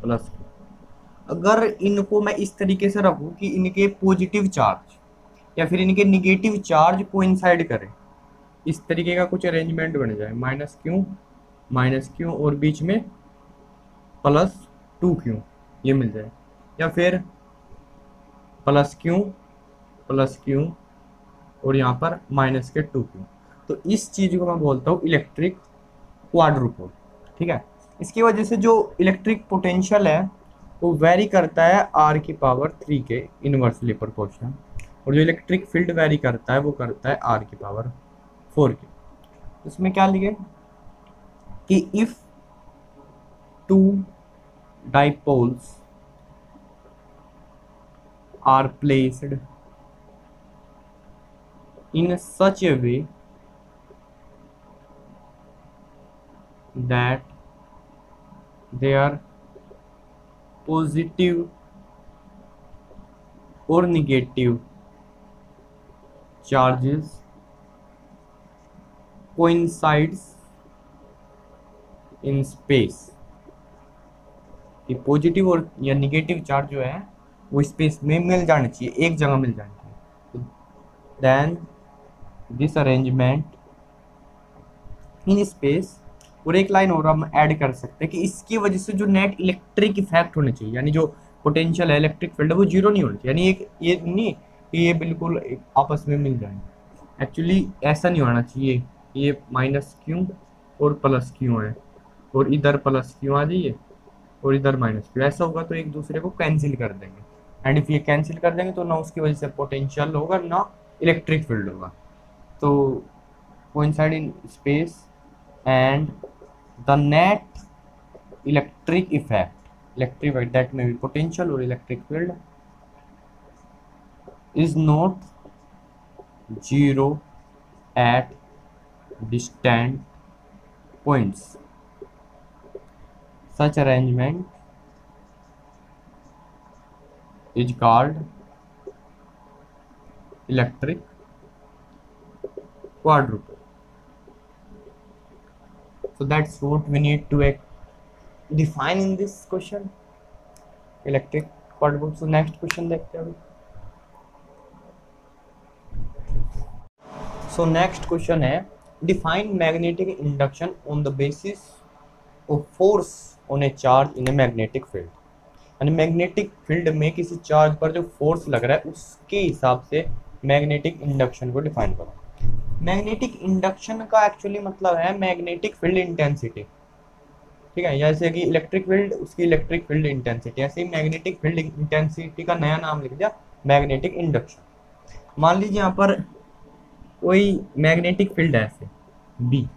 Speaker 1: plus q. अगर इनको मैं इस तरीके से रखूं कि इनके पॉजिटिव चार्ज या फिर इनके निगेटिव चार्ज कोइंसाइड करें, इस तरीके का कुछ अरेंजमेंट बन जाए, माइनस क्यू और बीच में प्लस 2q ये मिल जाए, या फिर प्लस क्यू और यहाँ पर माइनस के 2q, तो इस चीज को मैं बोलता हूँ इलेक्ट्रिक क्वाड्रुपोल। ठीक है, इसकी वजह से जो इलेक्ट्रिक पोटेंशियल है वो वेरी करता है r⁻³ के इनवर्सली प्रोपोर्शनल, और जो इलेक्ट्रिक फील्ड वेरी करता है वो करता है r⁴ के। इसमें क्या लिखे कि if two dipoles are placed in such a way that their positive or negative charges coincides in space, कि पॉजिटिव और या निगेटिव चार्ज जो है वो स्पेस में मिल जानी चाहिए, एक जगह मिल जानी चाहिए। Then this arrangement in space, और एक लाइन और हम ऐड कर सकते हैं कि इसकी वजह से जो नेट इलेक्ट्रिक इफेक्ट होने चाहिए, यानी जो पोटेंशियल है इलेक्ट्रिक फील्ड वो जीरो नहीं होना चाहिए, यानी एक ये नहीं कि ये बिल्कुल आपस में मिल जाए। एक्चुअली ऐसा नहीं होना चाहिए, ये माइनस क्यू और प्लस क्यू है और इधर प्लस क्यू आ जाइए और इधर माइनस क्यू, ऐसा होगा तो एक दूसरे को कैंसिल कर देंगे। एंड इफ ये कैंसिल कर देंगे तो ना उसकी वजह से पोटेंशियल होगा ना इलेक्ट्रिक फील्ड होगा। तो coincide in space and the net electric effect that may be potential और electric field is not zero at distant points. Such arrangement is called electric quadrupole. So that's what we need to define in this question, electric quadrupole. So next question देखते हैं। So next question है define magnetic induction on the basis force on a charge in A magnetic field, यानी magnetic field में किसी charge पर जो force लग रहा है उसके हिसाब से मैग्नेटिक इंडक्शन को डिफाइन करो। मैग्नेटिक इंडक्शन का एक्चुअली मतलब है मैग्नेटिक फील्ड इंटेंसिटी, ठीक है, जैसे कि इलेक्ट्रिक फील्ड उसकी इलेक्ट्रिक फील्ड इंटेंसिटी, ऐसे ही मैग्नेटिक फील्ड इंटेंसिटी का नया नाम लिख दिया मैग्नेटिक इंडक्शन। मान लीजिए यहाँ पर कोई मैग्नेटिक फील्ड है ऐसे बी,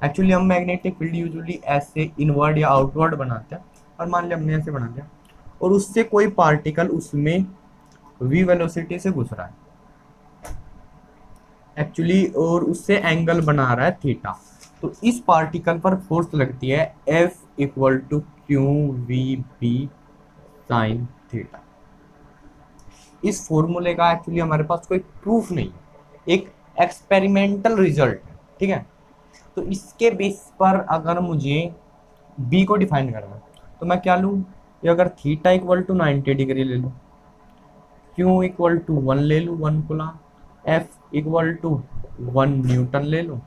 Speaker 1: एक्चुअली हम मैग्नेटिक फील्ड यूजुअली ऐसे इनवर्ड या आउटवर्ड बनाते हैं, और मान लिया हमने ऐसे बना दिया, और उससे कोई पार्टिकल उसमें v वेलोसिटी से घुस रहा है एक्चुअली, और उससे एंगल बना रहा है थीटा, तो इस पार्टिकल पर फोर्स लगती है F equal to Q we B sine theta. इस फॉर्मूले का एक्चुअली हमारे पास कोई प्रूफ नहीं है, एक एक्सपेरिमेंटल रिजल्ट है, ठीक है। तो इसके बेस पर अगर मुझे B को डिफाइन करना है तो मैं क्या लूँ, ये अगर थीटा इक्वल टू 90 डिग्री ले लूँ, Q इक्वल टू 1 ले लूँ 1 coulomb, F equal to 1 newton ले लूँ,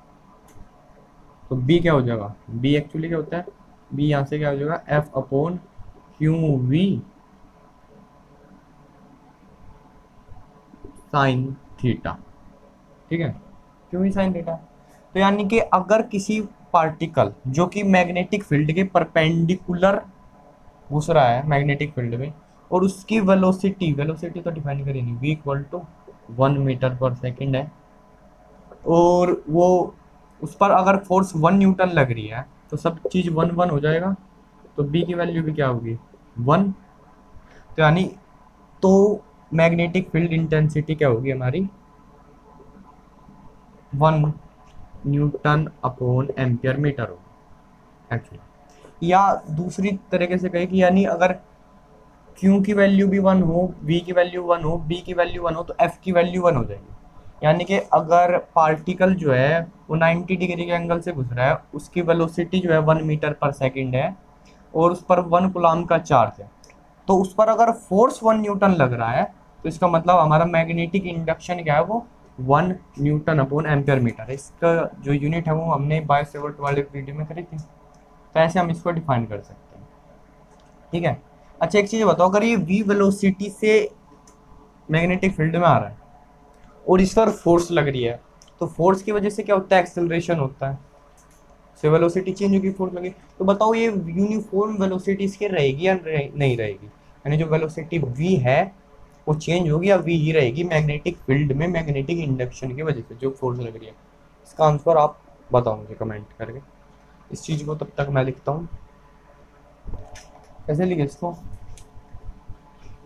Speaker 1: तो B क्या हो जाएगा, B एक्चुअली क्या होता है, B यहाँ से क्या हो जाएगा F upon q v sine theta, ठीक है, क्यू वी साइन थीटा। तो यानी कि अगर किसी पार्टिकल जो कि मैग्नेटिक फील्ड के परपेंडिकुलर घुस रहा है मैग्नेटिक फील्ड में, और उसकी वेलोसिटी तो डिफाइन करिए नहीं, v equal to 1 metre per second है, और वो उस पर अगर फोर्स 1 न्यूटन लग रही है तो सब चीज़ 1 1 हो जाएगा, तो b की वैल्यू भी क्या होगी 1, तो यानी तो मैग्नेटिक फील्ड इंटेंसिटी क्या होगी हमारी 1 न्यूटन अपॉन एम्पियर मीटर होगी एक्चुअली। या दूसरी तरीके से कहे कि यानी अगर Q की वैल्यू भी 1 हो, V की वैल्यू 1 हो, B की वैल्यू 1 हो, तो F की वैल्यू 1 हो जाएगी। यानी कि अगर पार्टिकल जो है वो 90 डिग्री के एंगल से गुजरा है, उसकी वेलोसिटी जो है 1 मीटर पर सेकेंड है, और उस पर 1 कूलम का चार्ज है, तो उस पर अगर फोर्स 1 न्यूटन लग रहा है तो इसका मतलब हमारा मैग्नेटिक इंडक्शन क्या है वो 1 न्यूटन अपॉन एम्पियर मीटर है। इसका जो यूनिट है वो हमने बायोसेवर्ट वाले वीडियो में करी थी, तो ऐसे हम इसको डिफाइन कर सकते हैं, ठीक है। अच्छा एक चीज़ बताओ, अगर ये v वेलोसिटी से मैग्नेटिक फील्ड में आ रहा है और इस पर फोर्स लग रही है, तो फोर्स की वजह से क्या होता है, एक्सेलरेशन होता है, से वेलोसिटी चेंज होगी, फोर्स लगी, तो बताओ ये यूनिफॉर्म वेलोसिटी इसकी रहेगी या नहीं रहेगी, यानी जो वेलोसिटी v है वो चेंज होगी या v ही रहेगी मैग्नेटिक फील्ड में मैग्नेटिक इंडक्शन की वजह से जो फोर्स लग रही है। इसका आंसर आप बताओ मुझे कमेंट करके। इस चीज़ को तब तक मैं लिखता हूँ, कैसे लिखे इसको,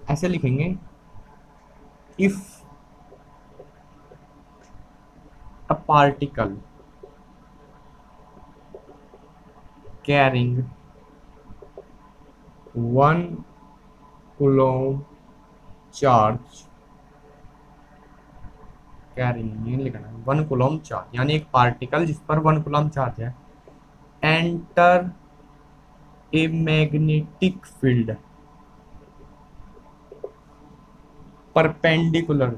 Speaker 1: ऐसे लिखेंगे, if a particle carrying 1 coulomb charge, carrying ये लिखना है 1 coulomb चार्ज, यानी एक पार्टिकल जिस पर 1 coulomb चार्ज है, enter a magnetic field perpendicular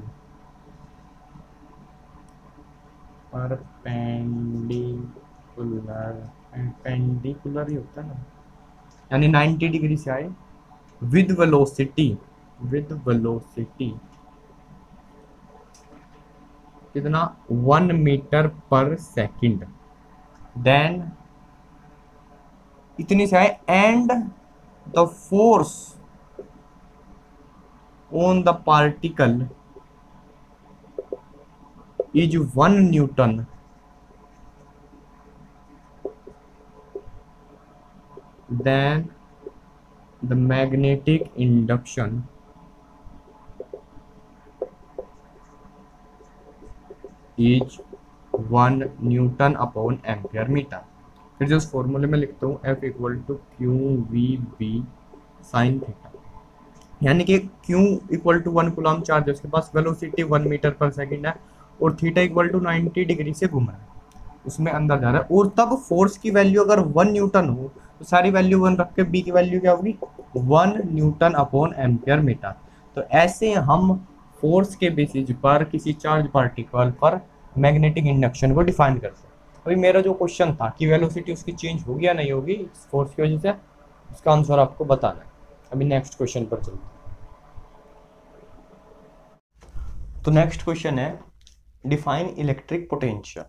Speaker 1: ही होता है ना, यानी 90 डिग्री से आए, विद वेलोसिटी कितना 1 मीटर पर सेकंड, देन इतनी से आए, and the force on the particle is 1 newton, then the magnetic induction is 1 newton upon ampere metre. फिर जो उस फॉर्मूले में लिखता हूँ F equal to Q we B sine theta, यानी कि Q equal to 1 coulomb charge है, उसके पास वेलोसिटी 1 मीटर पर सेकेंड है, और थीटा इक्वल टू 90 डिग्री से घूम रहा है, उसमें अंदर जा रहा है, और तब फोर्स की वैल्यू अगर 1 न्यूटन हो तो सारी वैल्यू 1 रख के B की वैल्यू क्या होगी 1 न्यूटन अपॉन एम्पियर मीटर। तो ऐसे हम फोर्स के बेसिस पर किसी चार्ज पार्टिकल पर मैग्नेटिक इंडक्शन को डिफाइन कर सकते हैं। अभी मेरा जो क्वेश्चन था कि वेलोसिटी उसकी चेंज होगी या नहीं होगी इस फोर्स की वजह से, उसका आंसर आपको बताना है। अभी नेक्स्ट क्वेश्चन पर चलते हैं। तो नेक्स्ट क्वेश्चन है define electric potential.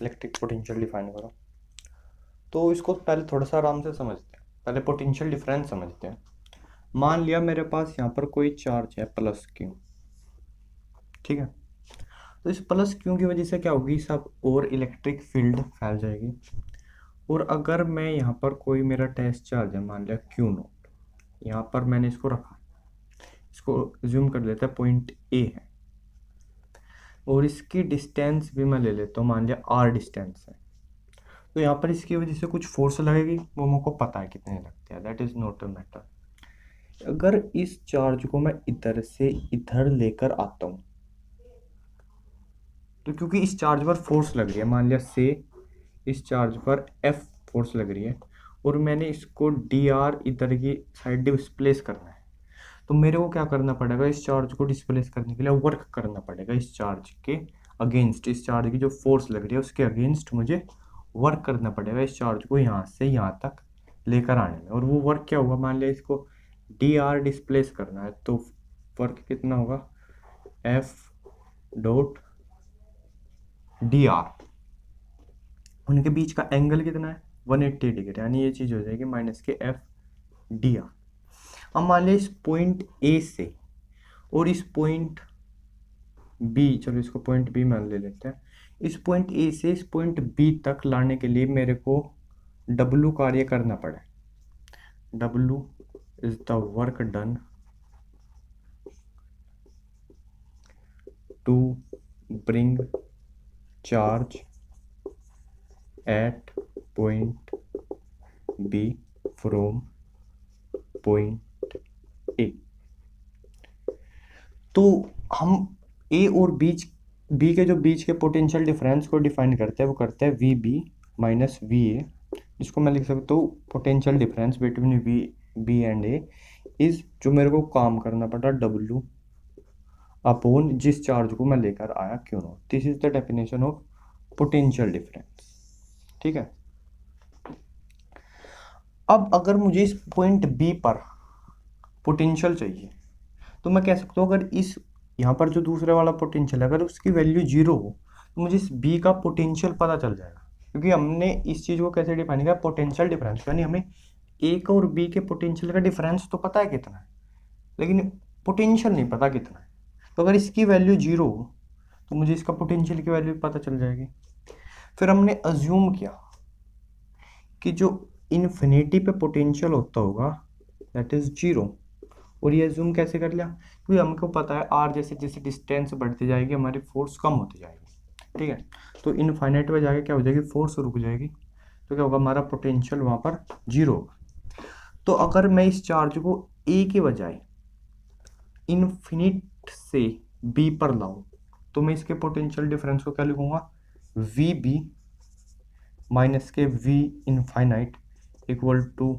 Speaker 1: Electric potential define करो। तो इसको पहले थोड़ा सा आराम से समझते हैं, पहले पोटेंशियल डिफरेंस समझते हैं। मान लिया मेरे पास यहाँ पर कोई चार्ज है प्लस क्यू, ठीक है। तो इस प्लस क्यू की वजह से क्या होगी, सब और इलेक्ट्रिक फील्ड फैल जाएगी। और अगर मैं यहाँ पर कोई मेरा टेस्ट चार्ज है, मान लिया क्यू नोट, यहाँ पर मैंने इसको रखा, इसको ज्यूम कर लेते हैं पॉइंट ए है, और इसकी डिस्टेंस भी मैं ले लेता हूँ, मान लिया आर डिस्टेंस है। तो यहाँ पर इसकी वजह से कुछ फोर्स लगेगी, वो मुझको पता है कितने लगते हैं, that is not a matter. अगर इस चार्ज को मैं इधर से इधर लेकर आता हूँ, तो क्योंकि इस चार्ज पर फोर्स लग रही है, मान लिया से इस चार्ज पर एफ फोर्स लग रही है, और मैंने इसको डी आर इधर की साइड डिस्प्लेस करना है, तो मेरे को क्या करना पड़ेगा, इस चार्ज को डिस्प्लेस करने के लिए वर्क करना पड़ेगा इस चार्ज के अगेंस्ट। इस चार्ज की जो फोर्स लग रही है उसके अगेंस्ट मुझे वर्क करना पड़ेगा इस चार्ज को यहाँ से यहाँ तक लेकर आने में। और वो वर्क क्या होगा, मान लिया इसको डी आर डिस्प्लेस करना है, तो वर्क कितना होगा, एफ डॉट डी आर, उनके बीच का एंगल कितना है 180 डिग्री, यानी ये चीज़ हो जाएगी माइनस के एफ डी आर। अब मान लिया इस पॉइंट ए से और इस पॉइंट बी, चलो इसको पॉइंट बी मान ले लेते हैं, इस पॉइंट ए से इस पॉइंट बी तक लाने के लिए मेरे को डब्लू कार्य करना पड़े। W is the work done to bring charge at point B from point A. तो हम ए और बी के जो बीच के पोटेंशियल डिफरेंस को डिफाइन करते हैं, वो करते हैं V B minus V A, जिसको मैं लिख सकता हूँ potential difference between V B and A is, जो मेरे को काम करना पड़ा डब्लू अपॉन जिस चार्ज को मैं लेकर आया Q not. This is the definition of potential difference, ठीक है। अब अगर मुझे इस पॉइंट बी पर पोटेंशियल चाहिए, तो मैं कह सकता हूँ अगर इस यहाँ पर जो दूसरे वाला पोटेंशियल है अगर उसकी वैल्यू 0 हो, तो मुझे इस बी का पोटेंशियल पता चल जाएगा, क्योंकि हमने इस चीज़ को कैसे डिफाइन किया, पोटेंशियल डिफरेंस, यानी हमें ए का और बी के पोटेंशियल का डिफरेंस तो पता है कितना है, लेकिन पोटेंशियल नहीं पता कितना है। तो अगर इसकी वैल्यू 0 हो तो मुझे इसका पोटेंशियल की वैल्यू पता चल जाएगी। फिर हमने अज्यूम किया कि जो इन्फिनिटी पे पोटेंशियल होता होगा दैट इज 0, और ये अज्यूम कैसे कर लिया, क्योंकि हमको पता है आर जैसे जैसे डिस्टेंस बढ़ती जाएगी हमारी फोर्स कम होती जाएगी, ठीक है। तो इनफाइनाइट में जाके क्या हो जाएगी, फोर्स रुक जाएगी, तो क्या होगा, हमारा पोटेंशियल वहाँ पर 0 होगा। तो अगर मैं इस चार्ज को ए के बजाय इन्फिनिट से बी पर लाऊं, तो मैं इसके पोटेंशियल डिफरेंस को क्या लिखूंगा, वी बी माइनस के वी इनफाइनाइट इक्वल टू,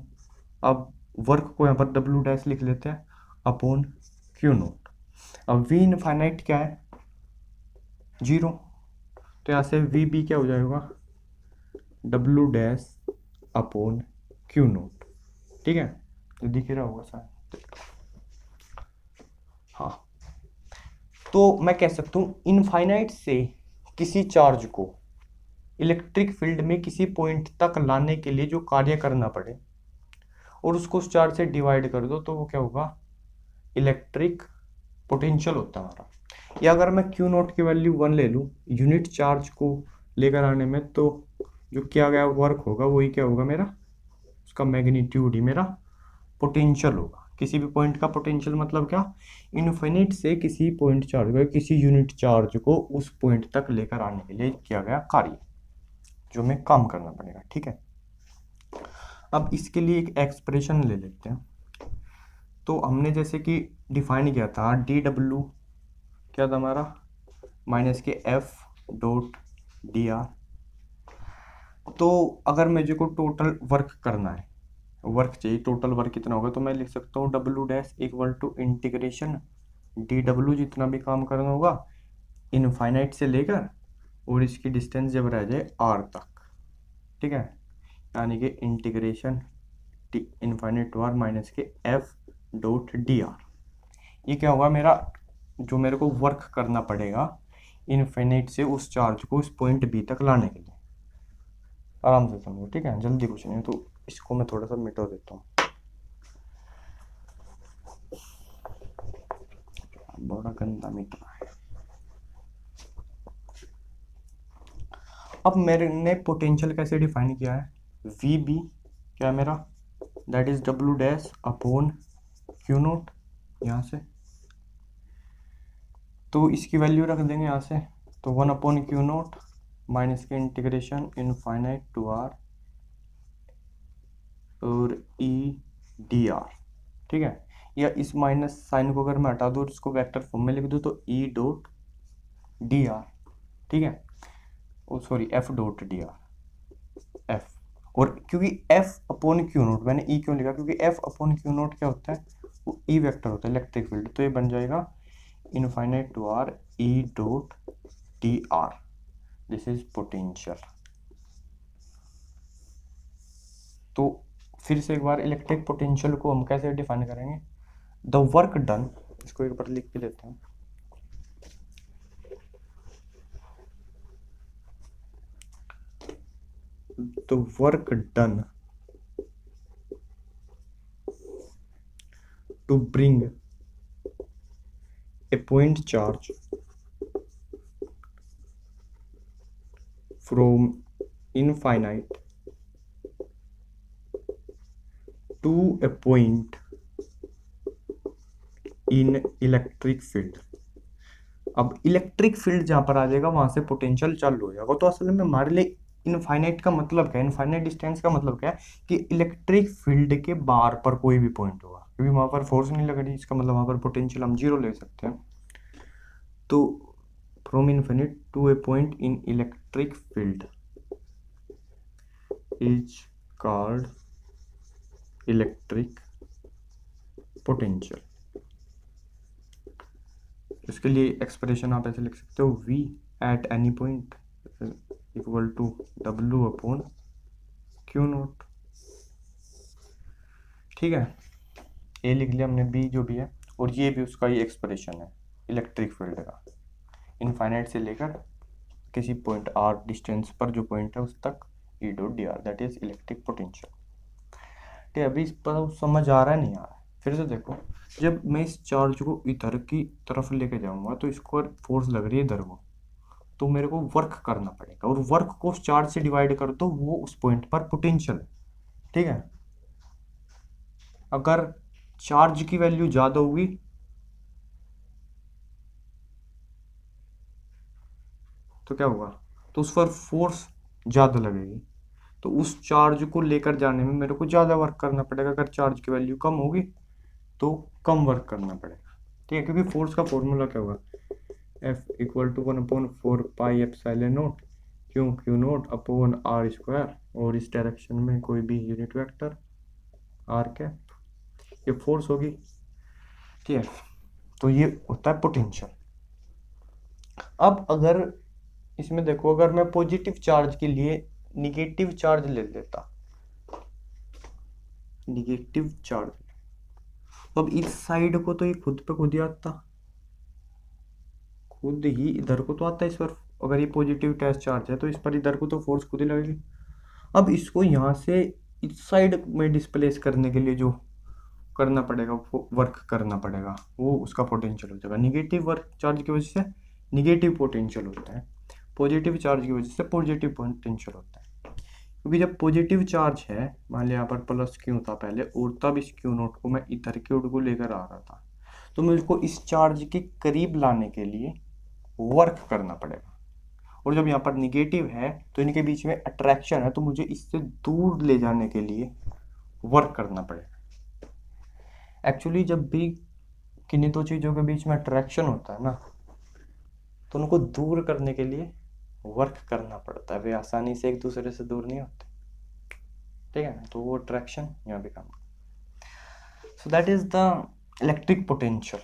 Speaker 1: अब वर्क को यहाँ पर डब्ल्यू डैश लिख लेते हैं अपॉन क्यू नोट। अब वी इनफाइनाइट क्या है, 0, तो यहाँ से वी बी क्या हो जाएगा, W dash upon Q naught, ठीक है। तो दिख रहा होगा शायद, हाँ। तो मैं कह सकता हूँ इनफाइनाइट से किसी चार्ज को इलेक्ट्रिक फील्ड में किसी पॉइंट तक लाने के लिए जो कार्य करना पड़े और उसको उस चार्ज से डिवाइड कर दो, तो वो क्या होगा, इलेक्ट्रिक पोटेंशियल होता है हमारा। या अगर मैं क्यू नोट की वैल्यू 1 ले लूँ यूनिट चार्ज को लेकर आने में, तो जो किया गया वर्क होगा वही क्या होगा मेरा, उसका मैग्नीट्यूड ही मेरा पोटेंशियल होगा। किसी भी पॉइंट का पोटेंशियल मतलब क्या, इन्फिनिट से किसी पॉइंट चार्ज को, किसी यूनिट चार्ज को उस पॉइंट तक लेकर आने के लिए किया गया कार्य जो हमें काम करना पड़ेगा, ठीक है। अब इसके लिए एक एक्सप्रेशन ले लेते हैं। तो हमने जैसे कि डिफाइन किया था डी डब्ल्यू क्या था हमारा, माइनस के एफ डॉट डी आर। तो अगर मुझे को टोटल वर्क करना है, वर्क चाहिए, टोटल वर्क कितना होगा, तो मैं लिख सकता हूँ W dash equal to integration D W, जितना भी काम करना होगा इनफाइनाइट से लेकर और इसकी डिस्टेंस जब रह जाए आर तक, ठीक है, यानी कि integration T infinite to R minus के एफ डॉट डी आर। ये क्या होगा मेरा, जो मेरे को वर्क करना पड़ेगा इनफाइनाइट से उस चार्ज को उस पॉइंट बी तक लाने के लिए। आराम से समझो, ठीक है, जल्दी कुछ नहीं, तो इसको मैं थोड़ा सा मिटा देता हूँ। बड़ा गंदा मिट रहा है। अब मेरे ने पोटेंशियल कैसे डिफाइन किया है, वी बी क्या है मेरा, that is W dash upon Q note, यहाँ से तो इसकी वैल्यू रख देंगे यहाँ से, तो 1 क्यू नोट माइनस के इंटीग्रेशन इनफाइनाइट टू आर और ई डी आर, ठीक है। या इस माइनस साइन को अगर मैं हटा दूँ और इसको वेक्टर फॉर्म में लिख दूँ तो ई डॉट डी आर, ठीक है, oh sorry F dot D r F. और क्योंकि एफ अपॉन क्यू नोट मैंने ई क्यों लिखा, क्योंकि एफ अपॉन क्यू नोट क्या होता है, वो ई वेक्टर होता है इलेक्ट्रिक फील्ड, तो ये बन जाएगा infinite to R E dot D R, this is potential. तो फिर से एक बार इलेक्ट्रिक पोटेंशियल को हम कैसे डिफाइन करेंगे, द वर्क डन, इसको एक बार लिख के लेते हैं, the work done to bring a point charge from infinite to a point in electric field। अब इलेक्ट्रिक फील्ड जहां पर आ जाएगा वहां से पोटेंशियल चालू हो जाएगा। तो असल में हमारे लिए इनफाइनाइट का मतलब क्या है, इनफाइनाइट डिस्टेंस का मतलब क्या है कि इलेक्ट्रिक फील्ड के बाहर पर कोई भी पॉइंट होगा, क्योंकि वहां पर फोर्स नहीं लग रही, इसका मतलब वहां पर पोटेंशियल हम जीरो ले सकते हैं। तो from infinite to a point in electric field is called electric potential. इसके लिए एक्सप्रेशन आप ऐसे लिख सकते हो, v at any point equal to w upon Q naught, ठीक है। ए लिख लिया हमने, b जो भी है, और ये भी उसका ही एक्सप्रेशन है इलेक्ट्रिक फील्ड का, इनफाइनाइट से लेकर किसी पॉइंट r डिस्टेंस पर जो पॉइंट है उस तक e dot D R, that is electric potential. ठीक है, अभी इस पर समझ आ रहा है नहीं आ रहा है, फिर से देखो, जब मैं इस चार्ज को इधर की तरफ लेके जाऊंगा तो इसको फोर्स लग रही है इधर को, तो मेरे को वर्क करना पड़ेगा, और वर्क को उस चार्ज से डिवाइड कर दो, वो उस पॉइंट पर पोटेंशियल है, ठीक है। अगर चार्ज की वैल्यू ज्यादा होगी तो क्या होगा, तो उस पर फोर्स ज्यादा लगेगी, तो उस चार्ज को लेकर जाने में मेरे को ज्यादा वर्क करना पड़ेगा। अगर चार्ज की वैल्यू कम होगी तो कम वर्क करना पड़ेगा, ठीक है, क्योंकि फोर्स का फॉर्मूला क्या होगा, F equal to 1/4 pi epsilon naught Q naught upon R square, और इस डायरेक्शन में कोई भी यूनिट वेक्टर आर कैप, ये फोर्स होगी, ठीक है। तो ये होता है पोटेंशियल। अब अगर इसमें देखो, अगर मैं पॉजिटिव चार्ज के लिए निगेटिव चार्ज ले लेता, निगेटिव चार्ज, तो अब इस साइड को तो ये खुद पे खुद ही आता, खुद ही इधर को तो आता है इस पर, अगर ये पॉजिटिव टेस्ट चार्ज है तो इस पर इधर को तो फोर्स खुद ही लगेगी। अब इसको यहाँ से इस साइड में डिस्प्लेस करने के लिए जो करना पड़ेगा, वर्क करना पड़ेगा, वो उसका पोटेंशियल हो जाएगा। निगेटिव वर्क चार्ज की वजह से निगेटिव पोटेंशियल होता है, पॉजिटिव चार्ज की वजह से पॉजिटिव पोटेंशियल होता है। क्योंकि जब पॉजिटिव चार्ज है, मान लिया यहाँ पर प्लस क्यू था पहले, और तब इस क्यू नोट को मैं इधर की ओर को लेकर आ रहा था, तो मुझको इस चार्ज के करीब लाने के लिए वर्क करना पड़ेगा। और जब यहाँ पर निगेटिव है तो इनके बीच में अट्रैक्शन है, तो मुझे इससे दूर ले जाने के लिए वर्क करना पड़ेगा। एक्चुअली जब भी किन्हीं दो चीज़ों के बीच में अट्रैक्शन होता है ना, तो उनको दूर करने के लिए वर्क करना पड़ता है, वे आसानी से एक दूसरे से दूर नहीं होते, ठीक है। तो वो अट्रैक्शन यहाँ भी काम, so that is the electric potential.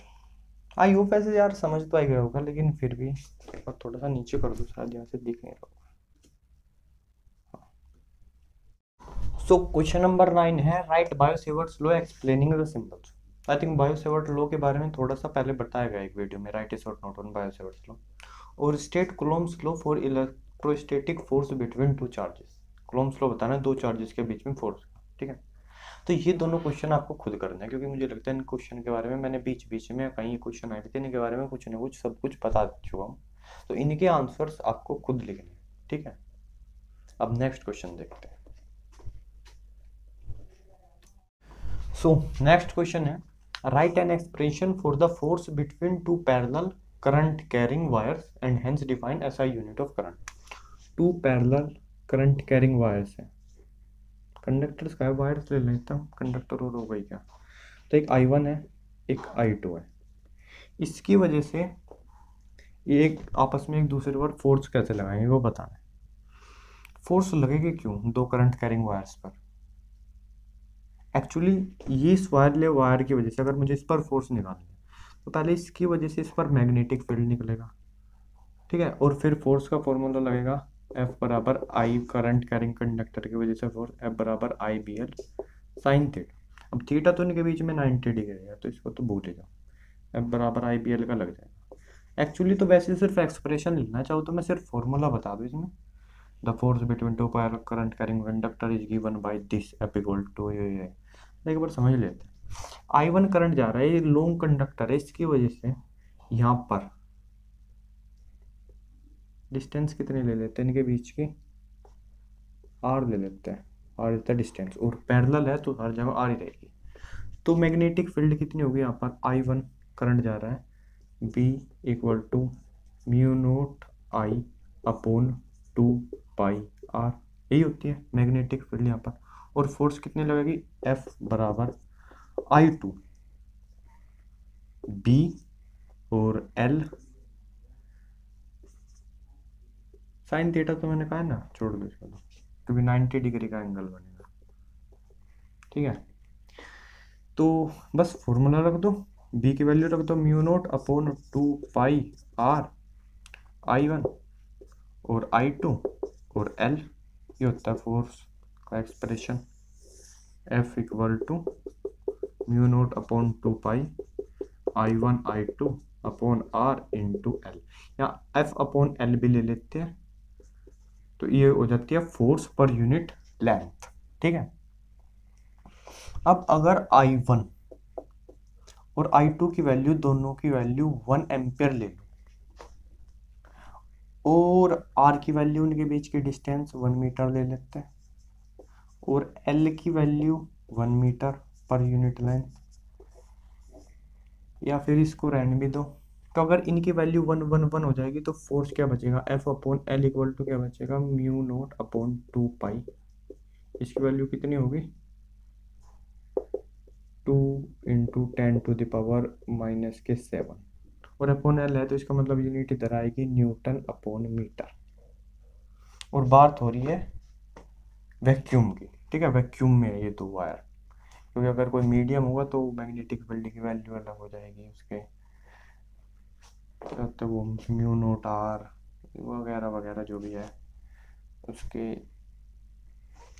Speaker 1: I hope ऐसे यार समझ तो आ गया होगा, लेकिन फिर भी एक बार थोड़ा सा नीचे कर दो, शायद यहाँ से दिख नहीं रहा होगा। सो क्वेश्चन नंबर 9 है write Biot Savart's law explaining the symbols. I think Biot Savart law के बारे में थोड़ा सा पहले बताया गया एक वीडियो में, write is short note on Biot Savart's law. और state Coulomb's law for electrostatic force between two charges. Coulomb's law बताना है दो चार्जेस के बीच में फोर्स, ठीक है। तो ये दोनों क्वेश्चन आपको खुद करना है, क्योंकि मुझे लगता है इन क्वेश्चन के बारे में मैंने बीच बीच में कहीं क्वेश्चन आए थे, इनके बारे में कुछ ना कुछ सब कुछ बता चुका हूँ। तो इनके आंसर्स आपको खुद लिखने हैं, ठीक है। अब नेक्स्ट क्वेश्चन देखते हैं। सो नेक्स्ट क्वेश्चन है write an expression for the force between two parallel current carrying wires and hence define SI unit of current. Two parallel current carrying wires है, कंडक्टर्स का है, वायर्स ले लेता हूँ, conductor और हो गई क्या। तो एक I1 है, एक I2 है। इसकी वजह से ये एक आपस में एक दूसरे पर फोर्स कैसे लगाएंगे वो बताना है। फोर्स लगेगी क्यों दो करंट कैरिंग वायर्स पर। एक्चुअली ये इस वायर की वजह से अगर मुझे इस पर फोर्स निकालना है तो पहले इसकी वजह से इस पर मैग्नेटिक फील्ड निकलेगा, ठीक है। और फिर फोर्स का फॉर्मूला लगेगा F बराबर I करंट कैरिंग कंडक्टर की वजह से फोर्स, F बराबर IBL साइन थीटा। अब थीटा तो इनके बीच में 90 डिग्री है तो इसको तो भूल ही जाओ, F बराबर IBL का लग जाएगा। एक्चुअली तो वैसे सिर्फ एक्सप्रेशन लिखना चाहो तो मैं सिर्फ फॉर्मूला बता दूँ इसमें। The force between two parallel current carrying conductor is given by this F equal to ये। एक बार समझ लेते हैं। I1 करंट जा रहा है, ये लॉन्ग कंडक्टर है, इसकी वजह से यहाँ पर डिस्टेंस कितनी ले लेते हैं इनके बीच की, R ले लेते हैं, R इज द डिस्टेंस, और पैरेलल है तो हर जगह R ही रहेगी। तो मैग्नेटिक फील्ड कितनी होगी यहाँ पर, I1 करंट जा रहा है, B equal to mu naught I upon 2 pi R, यही होती है मैग्नेटिक फील्ड यहाँ पर। और फोर्स कितनी लगेगी, F बराबर I2 B और L साइन थीटा, तो मैंने कहा है ना छोड़ दो इसको, क्योंकि 90 डिग्री का एंगल बनेगा, ठीक है। तो बस फॉर्मूला रख दो, बी की वैल्यू रख दो mu naught upon 2 pi R I1 और I2 और L, ये होता है फोर्स का expression, F equal to mu naught upon 2 pi I1 I2 upon R into L, या F अपॉन L भी ले लेते हैं, तो ये हो जाती है फोर्स पर यूनिट लेंथ, ठीक है। अब अगर I1 और I2 की वैल्यू, दोनों की वैल्यू 1 एम्पियर ले लो, और R की वैल्यू उनके बीच की डिस्टेंस 1 मीटर ले लेते हैं, और L की वैल्यू 1 मीटर पर यूनिट लेंथ, या फिर इसको रहने भी दो। तो अगर इनकी वैल्यू 1 1 1 हो जाएगी तो फोर्स क्या बचेगा, F upon L equal to क्या बचेगा, म्यू नोट अपॉन 2 पाई, इसकी वैल्यू कितनी होगी 2 into 10 to the power minus के 7, और अपॉन L है तो इसका मतलब यूनिट इधर आएगी न्यूटन अपॉन मीटर। और बात हो रही है वैक्यूम की, ठीक है, वैक्यूम में ये दो वायर, क्योंकि अगर कोई मीडियम होगा तो मैग्नेटिक फील्ड की वैल्यू अलग हो जाएगी, उसके तो वो म्यू नोट आर वगैरह वगैरह जो भी है, उसके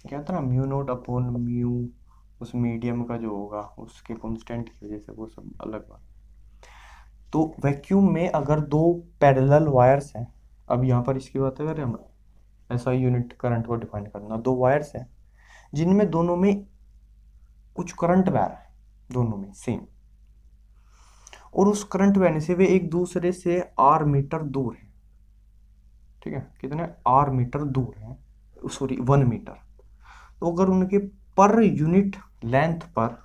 Speaker 1: क्या था ना, म्यू नोट अपॉन म्यू उस मीडियम का जो होगा उसके कांस्टेंट की वजह से वो सब अलग बात। तो वैक्यूम में अगर दो पैरेलल वायर्स हैं, अब यहाँ पर इसकी बात करें हम, ऐसा यूनिट करंट को डिफाइन करना, दो वायर्स हैं जिनमें दोनों में कुछ करंट बह रहा है, दोनों में सेम, और उस करंट बहने से वे एक दूसरे से R मीटर दूर है, ठीक है, कितने R मीटर दूर है, सॉरी 1 मीटर। तो अगर उनके पर यूनिट लेंथ पर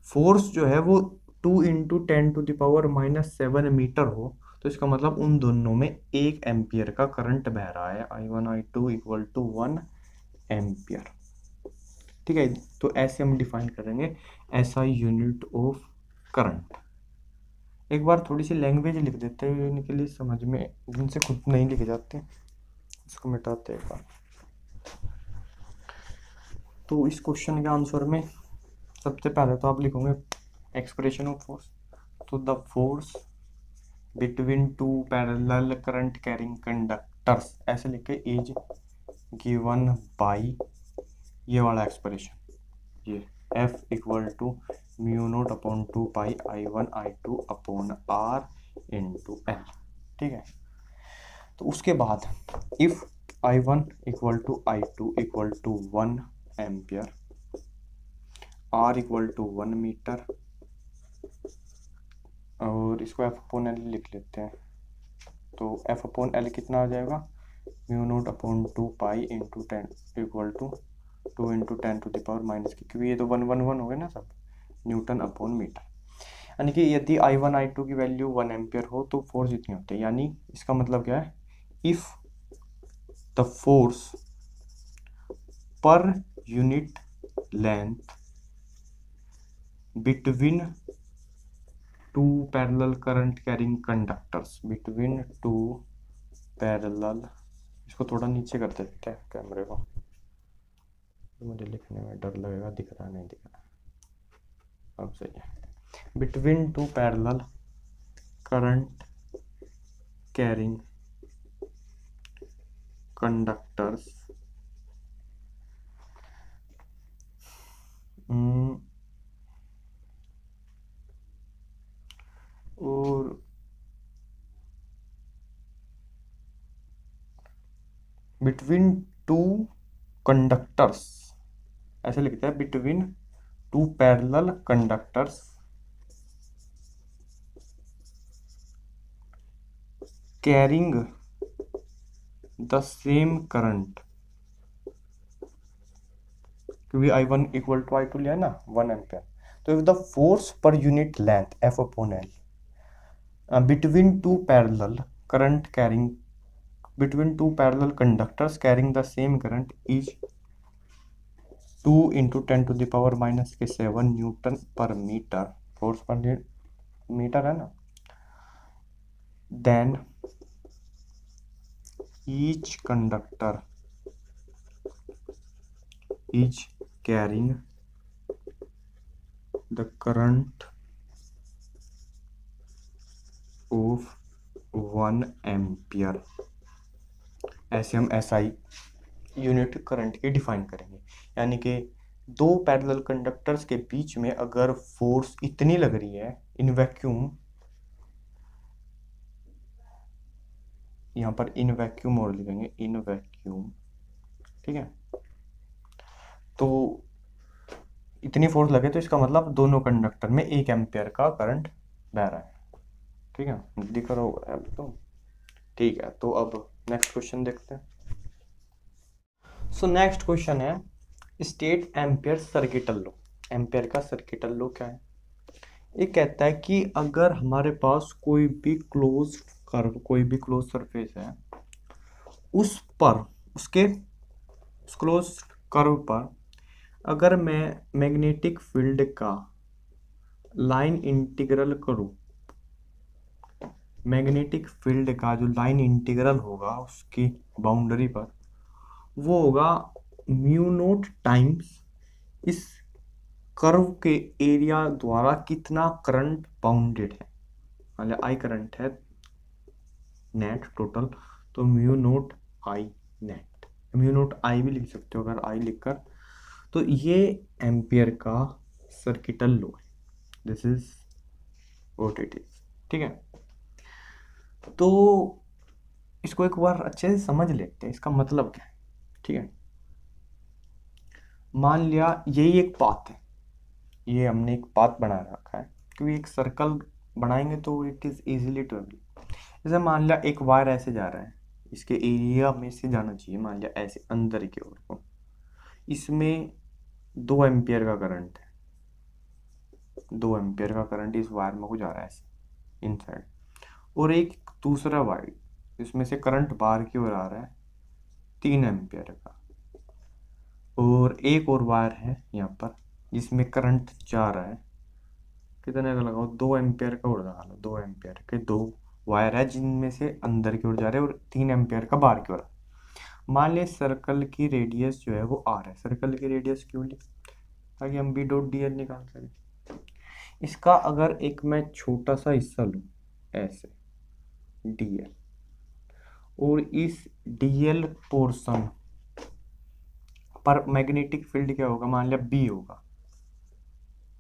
Speaker 1: फोर्स जो है वो 2 into 10 to the power minus 7 metre हो, तो इसका मतलब उन दोनों में 1 एम्पियर का करंट बह रहा है, I1 I2 equal to 1 ampere, ठीक है। तो ऐसे हम डिफाइन करेंगे ऐसा यूनिट ऑफ करंट। एक बार थोड़ी सी लैंग्वेज लिख देते हैं इनके लिए समझ में, जिनसे खुद नहीं लिखे जाते, इसको मिटाते हैं एक बार। तो इस क्वेश्चन के आंसर में सबसे पहले तो आप लिखोगे एक्सप्रेशन ऑफ फोर्स, तो the force between two parallel current carrying conductors, ऐसे लिख के इज गिवन बाई, ये वाला एक्सप्रेशन, ये F equal to mu naught upon 2 pi I1 I2 upon R into L, ठीक है। तो उसके बाद if I1 equal to I2 equal to 1 ampere, R equal to 1 metre, और इसको F अपॉन L लिख लेते हैं। तो F अपॉन L कितना आ जाएगा, mu naught upon 2 pi into 10 equal to 2 into 10 to the power minus की, क्योंकि ये तो 1 हो गए ना सब, न्यूटन अपॉन मीटर। यानी कि यदि I1 I2 की वैल्यू 1 एम्पियर हो तो फोर्स इतनी होती है। यानी इसका मतलब क्या है, इफ द फोर्स पर unit length between two parallel current carrying conductors, between two parallel, इसको थोड़ा नीचे कर देते हैं कैमरे को, मुझे लिखने में डर लगेगा, दिख रहा नहीं दिख रहा, अब सही है। between two parallel current carrying conductors और बिटवीन टू कंडक्टर्स, ऐसे लिखते हैं, between two parallel conductors carrying the same current, क्योंकि I1 इक्वल टू I2 लिया है ना 1 एम्पियर, तो इफ द फोर्स पर unit length F upon L between two parallel current carrying between two parallel conductors carrying the same current is 2 into 10 to the power minus के 7 Newton पर metre, force पर metre है ना, then each conductor is carrying the current of 1 ampere. ऐसे हम SI unit current की define करेंगे। यानी कि दो पैरेलल कंडक्टर्स के बीच में अगर फोर्स इतनी लग रही है इन वैक्यूम, यहाँ पर इन वैक्यूम और लिखेंगे, इन वैक्यूम, ठीक है, तो इतनी फोर्स लगे तो इसका मतलब दोनों कंडक्टर में 1 एम्पियर का करंट बह रहा है, ठीक है, दिख रहा होगा अब तो, ठीक है। तो अब नेक्स्ट क्वेश्चन देखते हैं। सो नेक्स्ट क्वेश्चन है state ampere circuital law. Ampere का सर्किटल लॉ क्या है, ये कहता है कि अगर हमारे पास कोई भी क्लोज कर्व, कोई भी क्लोज सरफेस है, उस पर उसके उस क्लोज कर्व पर अगर मैं मैग्नेटिक फील्ड का लाइन इंटीग्रल करूं, मैग्नेटिक फील्ड का जो लाइन इंटीग्रल होगा उसकी बाउंड्री पर, वो होगा म्यू नोट टाइम्स इस कर्व के एरिया द्वारा कितना करंट बाउंडेड है। मतलब आई करंट है नेट टोटल, तो mu naught I net, mu naught आई भी लिख सकते हो अगर आई लिखकर। तो ये एम्पियर का सर्किटल लॉ है, this is what it is, ठीक है। तो इसको एक बार अच्छे से समझ लेते हैं, इसका मतलब क्या है, ठीक है। मान लिया यही एक पाथ है, ये हमने एक पाथ बना रखा है, क्योंकि एक सर्कल बनाएंगे तो it is easily to every. जैसे मान लिया एक वायर ऐसे जा रहा है, इसके एरिया में से जाना चाहिए, मान लिया ऐसे अंदर की ओर को, इसमें 2 एम्पियर का करंट है, 2 एम्पियर का करंट इस वायर में को जा रहा है ऐसे इनसाइड, और एक दूसरा वायर इसमें से करंट बाहर की ओर आ रहा है 3 एम्पियर का, और एक और वायर है यहाँ पर जिसमें करंट जा रहा है, कितने का लगाओ, 2 एम्पियर का और लगा लो, 2 एम्पियर के 2 वायर है जिनमें से अंदर की ओर जा रहे हैं और 3 एम्पियर का बाहर की ओर। मान लिया सर्कल की रेडियस जो है वो R है, सर्कल की रेडियस क्यों ली, ताकि हम B डॉट DL निकाल सकें। इसका अगर एक मैं छोटा सा हिस्सा लूँ ऐसे DL, और इस DL पोर्शन पर मैग्नेटिक फील्ड क्या होगा, मान लिया बी होगा,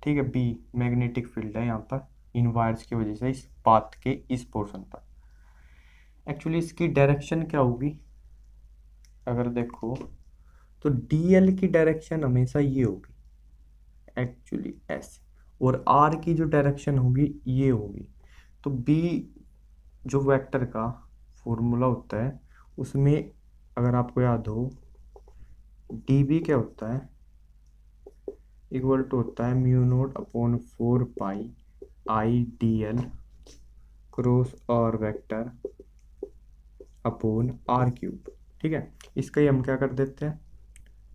Speaker 1: ठीक है, बी मैग्नेटिक फील्ड है यहाँ पर इन वायर्स की वजह से इस पाथ के इस पोर्शन पर। एक्चुअली इसकी डायरेक्शन क्या होगी, अगर देखो तो डीएल की डायरेक्शन हमेशा ये होगी एक्चुअली ऐसे, और आर की जो डायरेक्शन होगी ये होगी। तो बी जो वेक्टर का फॉर्मूला होता है उसमें अगर आपको याद हो, डी बी क्या होता है, इक्वल टू होता है mu naught upon 4 pi I D L cross और वेक्टर अपॉन आर क्यूब। ठीक है, इसका ही हम क्या कर देते हैं,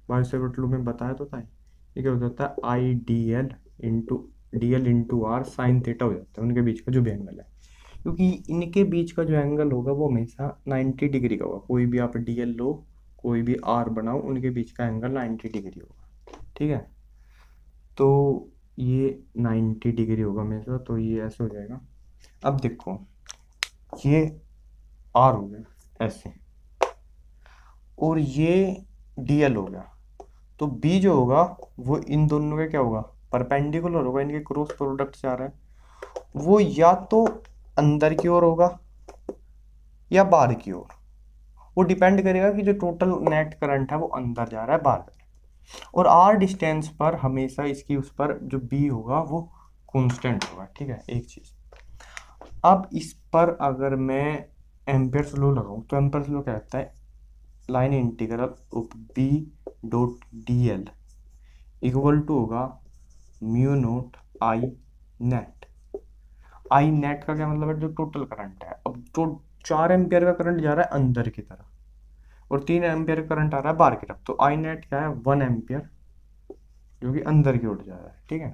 Speaker 1: बायोसेवर्ट लॉ में बताया तो था, ये क्या हो जाता है I D L into R sine theta हो जाता है, उनके बीच का जो भी एंगल है, क्योंकि इनके बीच का जो एंगल होगा वो हमेशा 90 डिग्री का होगा। कोई भी आप डी एल लो, कोई भी आर बनाओ, उनके बीच का एंगल 90 डिग्री होगा। ठीक है, तो ये 90 डिग्री होगा हमेशा, तो ये ऐसे हो जाएगा। अब देखो ये आर हो गया ऐसे, और ये डी एल हो गया, तो बी जो होगा वो इन दोनों का क्या होगा, परपेंडिकुलर होगा, इनके क्रॉस प्रोडक्ट से आ रहा है, वो या तो अंदर की ओर होगा या बाहर की ओर, वो डिपेंड करेगा कि जो टोटल नेट करंट है वो अंदर जा रहा है बाहर जा रहा है। और आर डिस्टेंस पर हमेशा इसकी उस पर जो बी होगा वो कांस्टेंट होगा। ठीक है, एक चीज। अब इस पर अगर मैं एम्पियर्स लॉ लगाऊं तो एम्पियर्स लॉ क्या कहता है, line integral of B dot D L equal to होगा mu naught I net. I net का क्या मतलब है, जो टोटल करंट है। अब जो 4 एम्पियर का करंट जा रहा है अंदर की तरफ और 3 एम्पियर करंट आ रहा है बाहर की तरफ, तो आई नेट क्या है 1 एम्पियर जो कि अंदर की ओर जा रहा है। ठीक है,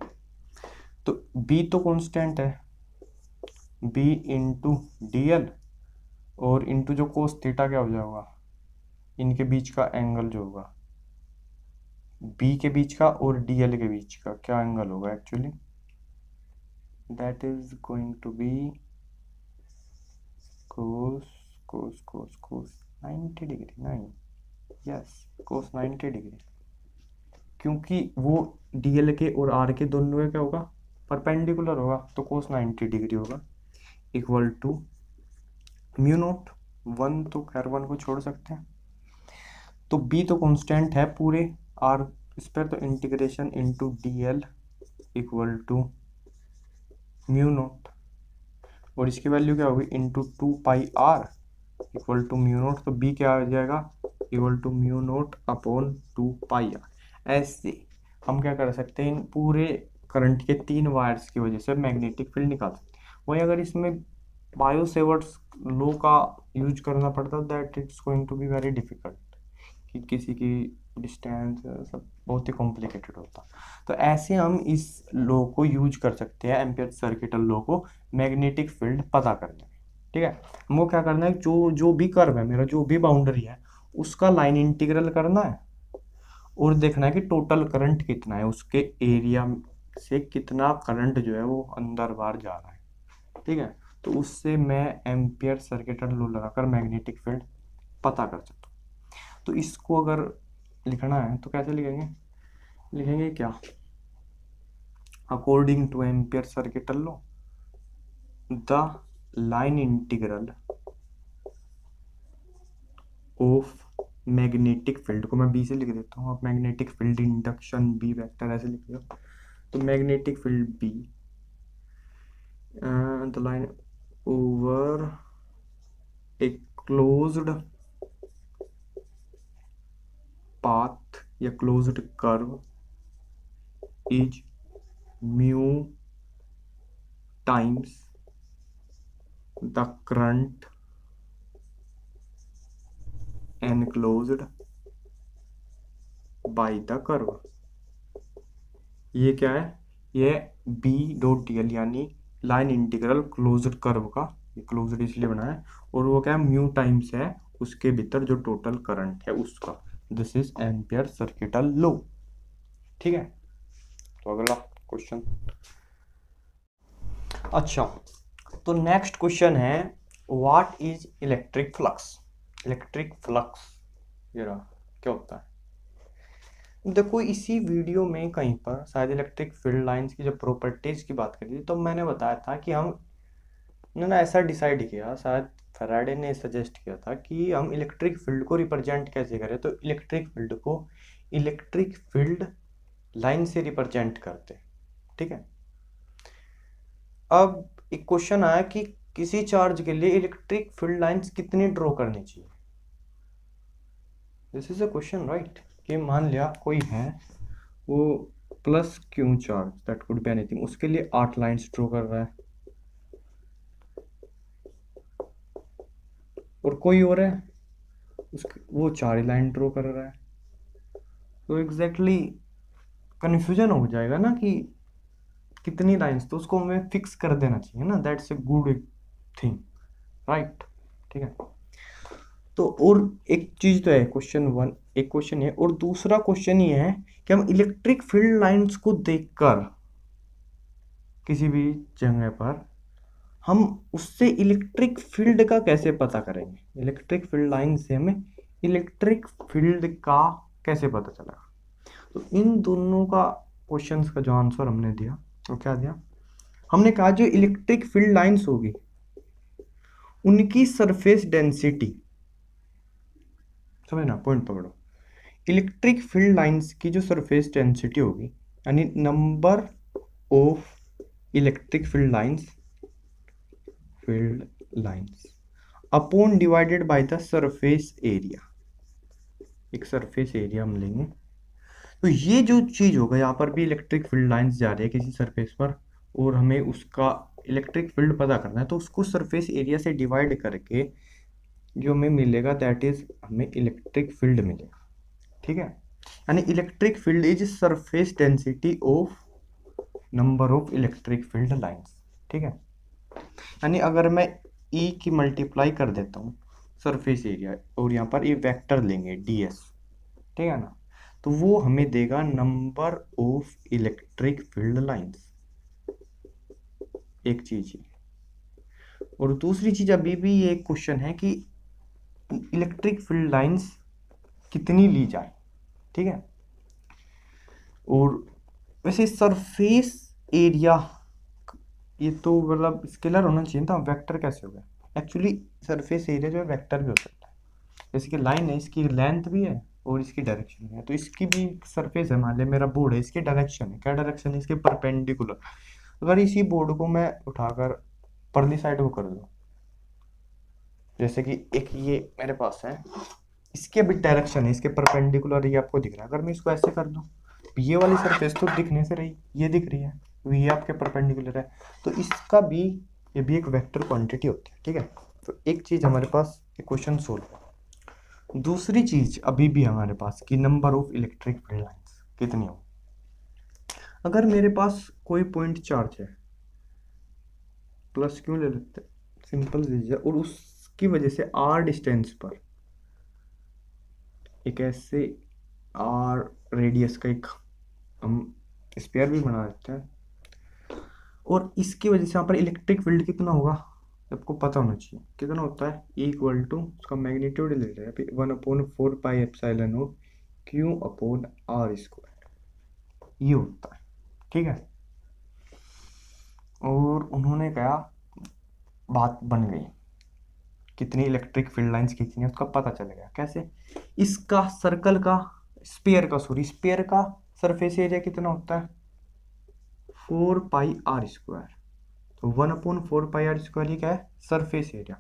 Speaker 1: तो बी तो कांस्टेंट है, बी इंटू डी एल और इंटू जो कोस थीटा क्या हो जाएगा, इनके बीच का एंगल जो होगा बी के बीच का और डी एल के बीच का क्या एंगल होगा actually, that is going to be cos cos cos cos 90 degree, नहीं यस कोस 90 डिग्री, क्योंकि वो डी एल के और आर के दोनों का क्या होगा, परपेंडिकुलर होगा, तो कोस 90 डिग्री होगा इक्वल टू म्यू नोट 1, तो खैर 1 को छोड़ सकते हैं, तो बी तो कांस्टेंट है पूरे आर इस पर, तो integration into D L equal to mu naught, और इसकी वैल्यू क्या होगी into 2 pi R equal to mu naught, तो बी क्या आ जाएगा equal to mu naught upon 2 pi R. ऐसे हम क्या कर सकते हैं, इन पूरे करंट के 3 वायर्स की वजह से मैग्नेटिक फील्ड निकाल सकते हैं। वही अगर इसमें बायोसेवर्ट्स लॉ का यूज करना पड़ता that it's going to be very difficult, कि किसी की डिस्टेंस सब बहुत ही कॉम्प्लिकेटेड होता। तो ऐसे हम इस लॉ को यूज कर सकते हैं, एम्पियर सर्किटल लॉ को, मैग्नेटिक फील्ड पता करने में। ठीक है, हमको क्या करना है, जो जो भी कर्व है मेरा, जो भी बाउंड्री है उसका लाइन इंटीग्रल करना है और देखना है कि टोटल करंट कितना है, उसके एरिया से कितना करंट जो है वो अंदर बाहर जा रहा है। ठीक है, तो उससे मैं एम्पियर सर्किटल लॉ लगाकर मैग्नेटिक फील्ड पता कर सकता हूँ। तो इसको अगर लिखना है तो कैसे लिखेंगे, लिखेंगे क्या, according to Ampere circuital law the line integral of magnetic field को मैं बी से लिख देता हूँ, अब magnetic field induction B vector ऐसे लिख दो, तो magnetic field B the line over a closed path या closed curve is mu times the current enclosed by the curve. ये क्या है, ये बी डॉट डी एल यानी लाइन इंटीग्रल क्लोज्ड कर्व का, ये क्लोज्ड इसलिए बना है, और वो क्या है म्यू टाइम्स है उसके भीतर जो टोटल करंट है उसका। This is ampere circuital law. ठीक है, तो अगला क्वेश्चन। अच्छा, तो नेक्स्ट क्वेश्चन है what is electric flux. Electric flux ये रहा क्या होता है, देखो इसी वीडियो में कहीं पर शायद इलेक्ट्रिक फील्ड लाइंस की जब प्रॉपर्टीज की बात करी थी तो मैंने बताया था कि हम ने ना ऐसा डिसाइड किया, शायद फैराडे ने सजेस्ट किया था कि हम इलेक्ट्रिक फील्ड को रिप्रेजेंट कैसे करें। तो इलेक्ट्रिक फील्ड को इलेक्ट्रिक फील्ड लाइन से रिप्रेजेंट करते, ठीक है। अब एक क्वेश्चन आया कि किसी चार्ज के लिए इलेक्ट्रिक फील्ड लाइंस कितनी ड्रॉ करनी चाहिए। This is a question right, कि मान लिया कोई है वो plus Q charge, that could be anything, उसके लिए 8 लाइंस ड्रॉ कर रहा है, और कोई और है उसके वो 4 ही लाइन ड्रॉ कर रहा है। तो एग्जैक्टली कन्फ्यूजन हो जाएगा ना कि कितनी लाइंस, तो उसको हमें फिक्स कर देना चाहिए ना, that's a good thing right, ठीक है। तो और एक चीज तो है, क्वेश्चन वन एक क्वेश्चन है, और दूसरा क्वेश्चन ये है कि हम इलेक्ट्रिक फील्ड लाइंस को देखकर किसी भी जगह पर हम उससे इलेक्ट्रिक फील्ड का कैसे पता करेंगे। इलेक्ट्रिक फील्ड लाइन से हमें इलेक्ट्रिक फील्ड का कैसे पता चलेगा। तो इन दोनों का क्वेश्चंस का जो आंसर हमने दिया तो क्या दिया, हमने कहा जो इलेक्ट्रिक फील्ड लाइंस होगी उनकी सरफेस डेंसिटी, समझना पॉइंट पकड़ो, इलेक्ट्रिक फील्ड लाइंस की जो सरफेस डेंसिटी होगी, यानी number of electric field lines upon divided by the surface area, एक सरफेस एरिया हम लेंगे। तो ये जो चीज होगा, यहाँ पर भी इलेक्ट्रिक फील्ड लाइंस जा रही है किसी सरफेस पर और हमें उसका इलेक्ट्रिक फील्ड पता करना है, तो उसको सरफेस एरिया से डिवाइड करके जो हमें मिलेगा दैट इज हमें इलेक्ट्रिक फील्ड मिलेगा, ठीक है। यानी electric field is surface density of number of electric field lines, ठीक है। यानी अगर मैं ई की मल्टीप्लाई कर देता हूँ सरफेस एरिया और यहाँ पर ये वेक्टर लेंगे ds, ठीक है ना, तो वो हमें देगा number of electric field lines, एक चीज है। और दूसरी चीज अभी भी ये क्वेश्चन है कि इलेक्ट्रिक फील्ड लाइंस कितनी ली जाए, ठीक है। और वैसे सरफेस एरिया ये तो मतलब स्केलर होना चाहिए था, वेक्टर कैसे हो गया। एक्चुअली सरफेस एरिया जो है वेक्टर भी हो सकता है, जैसे कि लाइन है इसकी लेंथ भी है और इसकी डायरेक्शन भी है, तो इसकी भी सरफेस है, मान लिया मेरा बोर्ड है, इसकी डायरेक्शन है, क्या डायरेक्शन है इसके परपेंडिकुलर। अगर इसी बोर्ड को मैं उठाकर परली साइड को कर दूं, जैसे कि एक ये मेरे पास है, इसके भी डायरेक्शन है इसके परपेंडिकुलर, ये आपको दिख रहा है। अगर मैं इसको ऐसे कर दूं, ये वाली सरफेस तो दिखने से रही, ये दिख रही है, ये आपके परपेंडिकुलर है, तो इसका भी ये भी एक वेक्टर क्वांटिटी होती है, ठीक है। तो एक चीज हमारे पास इक्वेशन सोल्व है। दूसरी चीज अभी भी हमारे पास कि number of electric field lines कितनी हो। अगर मेरे पास कोई पॉइंट चार्ज है, प्लस क्यों ले लेते हैं, सिंपल चीज है, और उसकी वजह से r डिस्टेंस पर एक ऐसे r रेडियस का एक हम स्पेयर भी बना देते हैं, और इसकी वजह से यहाँ पर इलेक्ट्रिक फील्ड कितना होगा आपको पता होना चाहिए। कितना होता है, E इक्वल टू उसका मैग्नीट्यूड ले रहे हैं 1/4πε0 Q/r², ये होता है, ठीक है। और उन्होंने कहा बात बन गई, कितनी इलेक्ट्रिक फील्ड लाइंस खींचनी है उसका पता चलेगा कैसे। इसका सर्कल का स्पेयर का सरफेस एरिया कितना होता है 4πr², तो 1/4πr² ये क्या है surface area,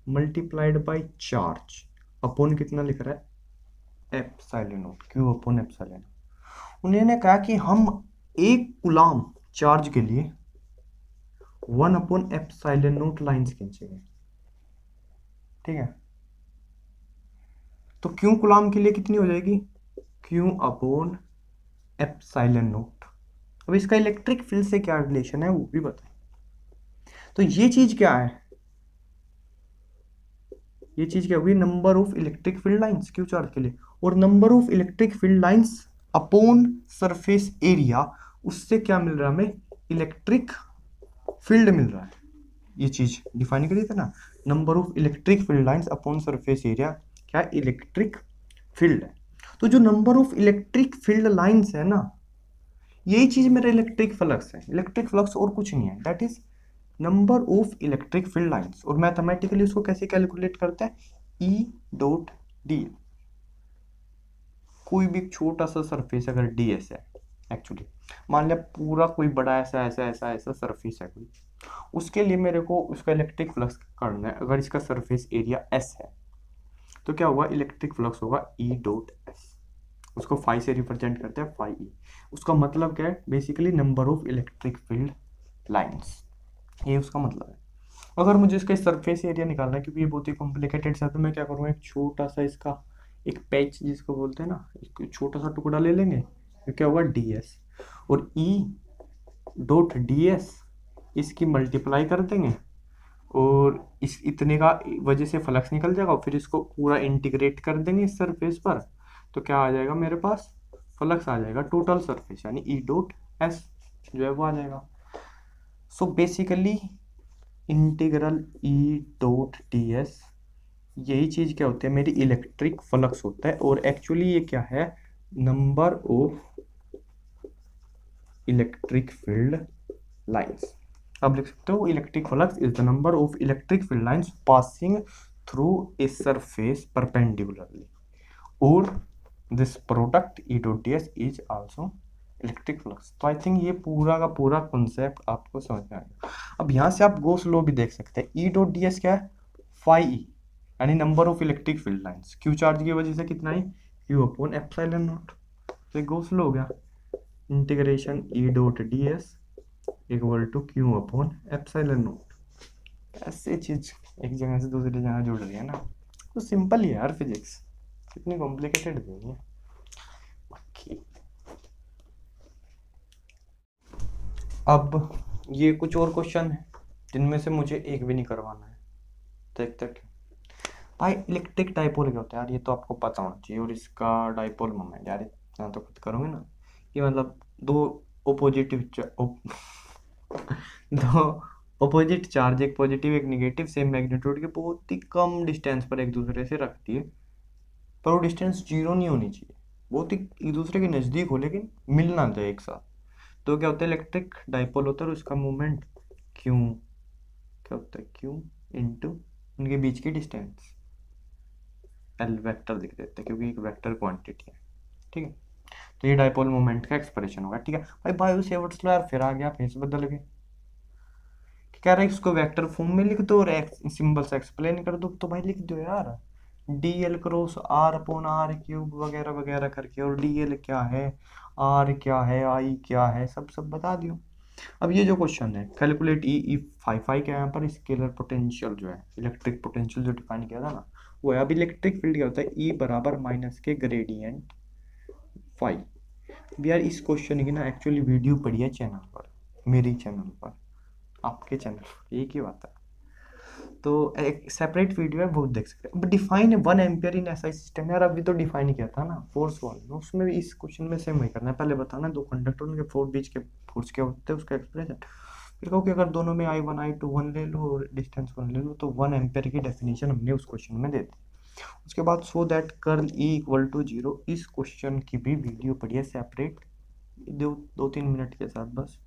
Speaker 1: multiplied by charge upon कितना लिख रहा है एप्सिलॉन, Q/ε। उन्होंने कहा कि हम 1 कूलम चार्ज के लिए 1/ε0 लाइंस खींचेंगे, ठीक है। तो क्यों कूलम के लिए कितनी हो जाएगी Q/ε0। अब इसका इलेक्ट्रिक फील्ड से क्या रिलेशन है वो भी बताएं। तो ये चीज क्या है, ये चीज क्या होगी, number of electric field lines Q charge के लिए, और number of electric field lines upon surface area, उससे क्या मिल रहा है हमें इलेक्ट्रिक फील्ड मिल रहा है। ये चीज डिफाइन करी थी ना, number of electric field lines upon surface area क्या इलेक्ट्रिक फील्ड है। तो जो number of electric field lines है ना, यही चीज मेरा इलेक्ट्रिक फ्लक्स है। इलेक्ट्रिक फ्लक्स और कुछ नहीं है, that is number of electric field lines. और मैथमेटिकली उसको कैसे कैलकुलेट करते हैं, ई डॉट डी। कोई भी छोटा सा सरफेस अगर ds है, एक्चुअली मान लिया पूरा कोई बड़ा ऐसा ऐसा ऐसा ऐसा सरफेस है कोई, उसके लिए मेरे को उसका इलेक्ट्रिक फ्लक्स करना है। अगर इसका सरफेस एरिया s है तो क्या होगा, इलेक्ट्रिक फ्लक्स होगा ई डॉट एस। उसको फाई से रिप्रेजेंट करते हैं, फाई ई। उसका मतलब क्या है, basically number of electric field lines, ये उसका मतलब है। अगर मुझे इसका सरफेस एरिया निकालना है, क्योंकि ये बहुत ही कॉम्प्लिकेटेड है, तो मैं क्या करूँगा, एक छोटा सा इसका एक पैच जिसको बोलते हैं ना, एक छोटा सा टुकड़ा ले लेंगे, तो क्या होगा ds, और ई डॉट ds इसकी मल्टीप्लाई कर देंगे, और इस इतने का वजह से फ्लक्स निकल जाएगा, और फिर इसको पूरा इंटीग्रेट कर देंगे इस सरफेस पर, तो क्या आ जाएगा मेरे पास, फ्लक्स आ जाएगा टोटल सरफेस, यानी ई डॉट एस जो है वो आ जाएगा। सो बेसिकली इंटीग्रल ई डॉट डी एस, यही चीज क्या होती है, मेरी इलेक्ट्रिक फ्लक्स होता है। और एक्चुअली ये क्या है, number of electric field lines. आप लिख सकते हो electric flux is the number of electric field lines passing through a surface perpendicularly, और this product E dot D s is also electric flux. तो आई थिंक ये पूरा का पूरा कॉन्सेप्ट आपको समझ में आएगा। अब यहाँ से आप गोस लॉ भी देख सकते हैं, ई डॉट डी एस क्या है, फाई ई, यानी number of electric field lines Q charge की वजह से कितना है, क्यू अपॉन एप्सिलॉन नॉट। तो गोस लॉ हो गया, integration E dot D S equal to Q upon epsilon naught. ऐसे चीज एक जगह से दूसरी जगह जुड़ रही है ना, तो सिंपल ही है यार फिजिक्स, इतनी कॉम्प्लिकेटेड नहीं है। अब ये कुछ और क्वेश्चन है जिनमें से मुझे एक भी नहीं करवाना है, देखते हैं। भाई इलेक्ट्रिक डाइपोल क्या होता है यार, ये तो आपको पता होना चाहिए। और इसका डाइपोल मोमेंट यार इतना तो खुद करोगे ना, कि मतलब दो अपोजिट चार्ज, एक पॉजिटिव एक नेगेटिव, सेम मैग्नीट्यूड के बहुत ही कम डिस्टेंस पर एक दूसरे से रखती है, पर वो डिस्टेंस जीरो नहीं होनी चाहिए, बहुत ही एक दूसरे के नज़दीक हो लेकिन मिलना चाहिए एक साथ। तो क्या होता है, इलेक्ट्रिक डाइपोल होता है और उसका मोमेंट क्यू, क्या होता है क्यू इंटू उनके बीच की डिस्टेंस, एल वेक्टर लिख देते हैं क्योंकि एक वेक्टर क्वांटिटी है, ठीक है। तो ये डाइपोल मोमेंट का एक्सप्रेशन होगा, ठीक है भाई। बायो सेवर्ट्स लॉ यार फिर आ गया, फेस बदल गए, कह रहा है इसको वेक्टर फॉर्म में लिख दो और सिंबल से एक्सप्लेन कर दो। तो भाई लिख दो यार, D L cross R upon are cube वगैरह वगैरह करके, और डी एल क्या है, आर क्या है, आई क्या है, सब बता दियो। अब ये जो क्वेश्चन है, कैलकुलेट ई फाई क्या है, यहाँ पर स्केलर पोटेंशियल जो है, इलेक्ट्रिक पोटेंशियल जो डिफाइन किया था ना, वो है। अब इलेक्ट्रिक फील्ड क्या होता है, ई बराबर माइनस के ग्रेडियंट फाई। यार इस क्वेश्चन की ना एक्चुअली वीडियो पड़ी है चैनल पर, मेरी चैनल पर, आपके चैनल, एक ही बात है। तो एक सेपरेट वीडियो है, वो देख सकते हैं। Define 1 ampere in SI system, यार अभी तो डिफाइन किया था ना फोर्स वाला, उसमें भी इस क्वेश्चन में सेम वही करना है। पहले बताना दो कंडक्टर उनके फोर्स बीच के फोर्स क्या होते हैं, उसका एक्सप्रेशन। फिर कहो कि अगर दोनों में I one I two one ले लो और डिस्टेंस वन ले लो, तो 1 एम्पियर की डेफिनेशन हमने उस क्वेश्चन में दे दी। उसके बाद so that curl E equal to zero, इस क्वेश्चन की भी वीडियो पड़ी है सेपरेट, 2-3 मिनट के साथ बस,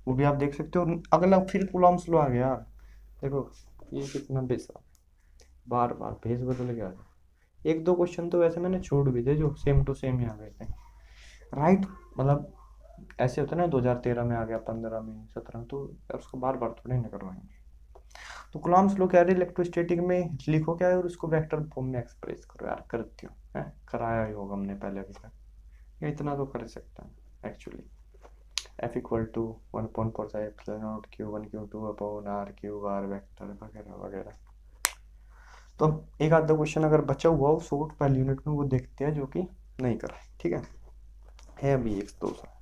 Speaker 1: वो भी आप देख सकते हो। अगला फिर कूलॉम्स लॉ आ गया यार, देखो ये कितना बेसा, बार बार भेज बदल गया। एक दो क्वेश्चन तो वैसे मैंने छोड़ भी थे जो सेम टू सेम ही आ गए थे, राइट। मतलब ऐसे होता है ना, 2013 में आ गया, 15 में, 17, तो उसको बार बार थोड़े ना करवाएंगे। तो कूलॉम्स लॉ कह रहे इलेक्ट्रोस्टैटिक में लिखो क्या है और उसको वेक्टर फॉर्म में एक्सप्रेस करो। यार करती हूँ, कराया ही होगा हमने पहले अभी तक, या इतना तो कर सकते हैं actually. F equal to 1/4 Q1 Q2 upon are cube R vector वगैरह वगैरह। तो एक आधा क्वेश्चन अगर बचा हुआ हो शॉर्ट पहली यूनिट में, वो देखते हैं जो कि नहीं कर रहे, ठीक है अभी एक दो सा।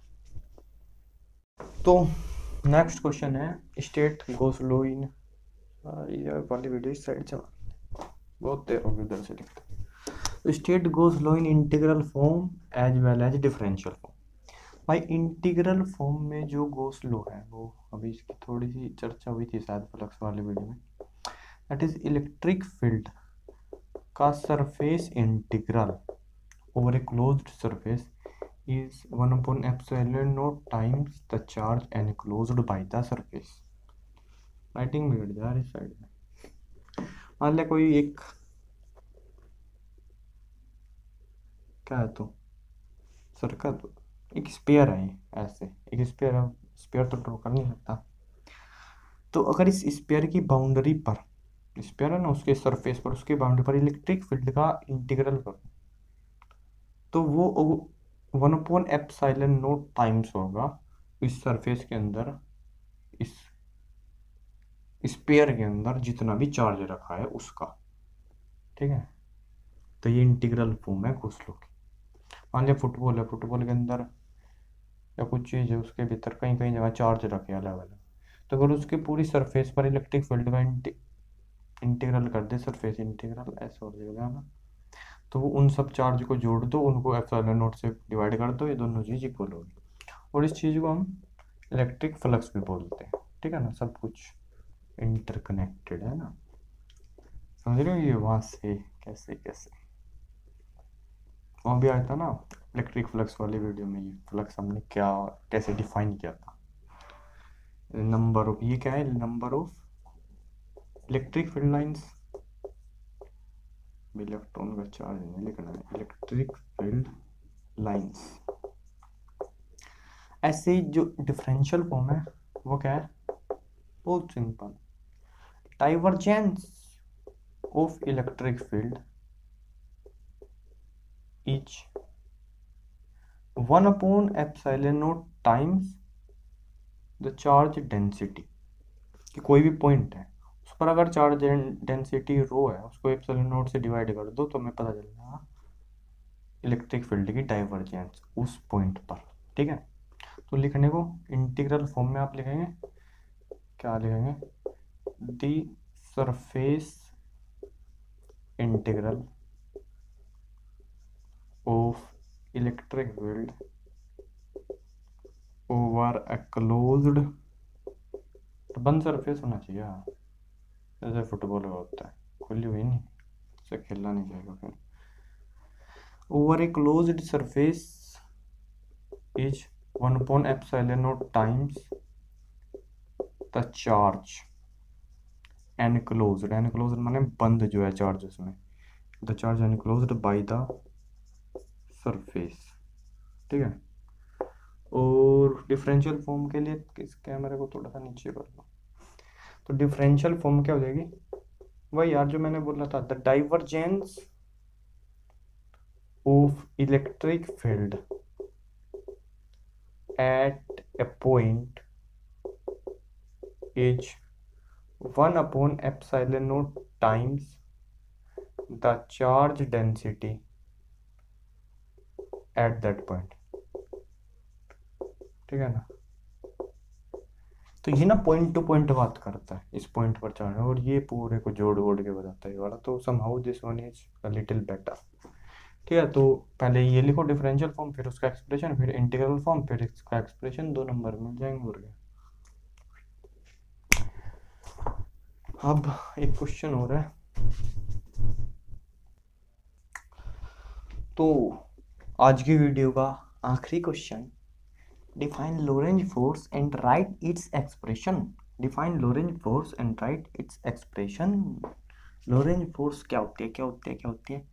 Speaker 1: तो नेक्स्ट क्वेश्चन है, स्टेट गोस लो इन, ये वाली वीडियो इस साइड से बहुत देर होगी उधर से लिखते। State Gauss law in integral form as well as differential form. भाई इंटीग्रल फॉर्म में जो गोस लो है, वो अभी इसकी थोड़ी सी चर्चा हुई थी शायद फ्लक्स वाले वीडियो में, दैट इज इलेक्ट्रिक फील्ड का surface integral over a closed surface is 1 upon epsilon naught times the charge enclosed by the surface। Writing बिगड़ जा रही साइड में। मान ले कोई एक क्या है तो सर्कल, एक स्पेयर है, ऐसे एक स्पेयर है, स्पेयर तो ड्रॉ कर नहीं सकता। तो अगर इस स्पेयर की बाउंड्री पर, स्पेयर है ना, उसके सरफेस पर, उसकी बाउंड्री पर इलेक्ट्रिक फील्ड का इंटीग्रल करो, तो वो 1 अपॉन एप्सिलॉन नॉट टाइम्स होगा इस सरफेस के अंदर, इस स्पेयर के अंदर जितना भी चार्ज रखा है उसका। ठीक है, तो ये इंटीग्रल फॉर्म है घोंसलों की। मान लिया फुटबॉल है, फुटबॉल के अंदर या कुछ चीज़ है, उसके भीतर कहीं कहीं जगह चार्ज रखे अलग अलग, तो अगर उसकी पूरी सरफेस पर इलेक्ट्रिक फील्ड का इंटीग्रल कर दे, सरफेस इंटीग्रल ऐसे हो जाएगा ना, तो वो उन सब चार्ज को जोड़ दो, उनको एप्सिलॉन नॉट से डिवाइड कर दो, ये दोनों चीज़ इक्वल होगी, और इस चीज़ को हम इलेक्ट्रिक फ्लक्स भी बोलते हैं। ठीक है ना, सब कुछ इंटरकनेक्टेड है ना, समझ रहे हो ये वहाँ से कैसे कैसे। वहाँ भी आया था ना इलेक्ट्रिक फ्लक्स वाली वीडियो में, ये फ्लक्स हमने क्या कैसे डिफाइन किया था। नंबर ऑफ, ये क्या है, number of electric field lines, electron का चार्ज नहीं लिखना है, इलेक्ट्रिक फील्ड लाइंस। ऐसे ही जो डिफरेंशियल फॉर्म है वो क्या है, बहुत simple, divergence of electric field is 1 upon epsilon not times the charge density. कि कोई भी पॉइंट है उस पर अगर चार्ज डेंसिटी रो है, उसको एप्सिलॉन नॉट से डिवाइड कर दो तो हमें पता चलेगा इलेक्ट्रिक फील्ड की डाइवर्जेंस उस पॉइंट पर। ठीक है, तो लिखने को इंटीग्रल फॉर्म में आप लिखेंगे, क्या लिखेंगे, the surface integral of electric field over a closed, तो बंद सरफेस होना चाहिए, हाँ, जैसे फुटबॉल का होता है, खुली हुई नहीं, उससे खेलना नहीं चाहिए फिर। Over a closed surface is 1 upon epsilon naught times the charge enclosed, enclosed माने बंद जो है चार्ज उसमें, the charge enclosed by the surface। ठीक है, और डिफरेंशियल फॉर्म के लिए किस कैमरे को थोड़ा सा नीचे कर लो, तो डिफरेंशियल फॉर्म क्या हो जाएगी, वही यार जो मैंने बोला था, the divergence of electric field at a point is 1 upon epsilon naught times the charge density at that point। ठीक है ना, तो ये ना पॉइंट टू पॉइंट बात करता है, इस पॉइंट पर चार्ज, और ये पूरे को जोड़ वोड़ के बताता है वाला, तो somehow this one is a little better. ठीक है, तो पहले ये लिखो डिफरेंशियल फॉर्म, फिर उसका एक्सप्रेशन, फिर इंटीग्रल फॉर्म, फिर इसका एक्सप्रेशन, 2 नंबर मिल जाएंगे और क्या। अब एक क्वेश्चन हो रहा है, तो आज की वीडियो का आखिरी question, define Lorentz force and right its expression. Define Lorentz force and right its expression. Lorentz force क्या होती है, क्या होती है, क्या होती है।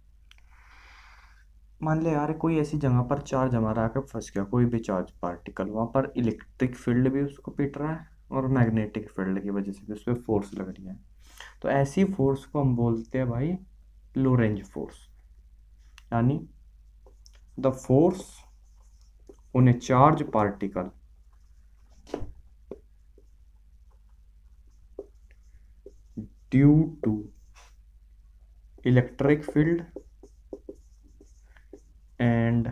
Speaker 1: मान ले यार कोई ऐसी जगह पर चार्ज हमारा आकर फंस गया, कोई भी चार्ज पार्टिकल, वहाँ पर इलेक्ट्रिक फील्ड भी उसको पीट रहा है और मैग्नेटिक फील्ड की वजह से भी उस पर फोर्स लग रही है, तो ऐसी फोर्स को हम बोलते हैं भाई लोरेंज फोर्स, यानी the force on a charge particle due to electric field and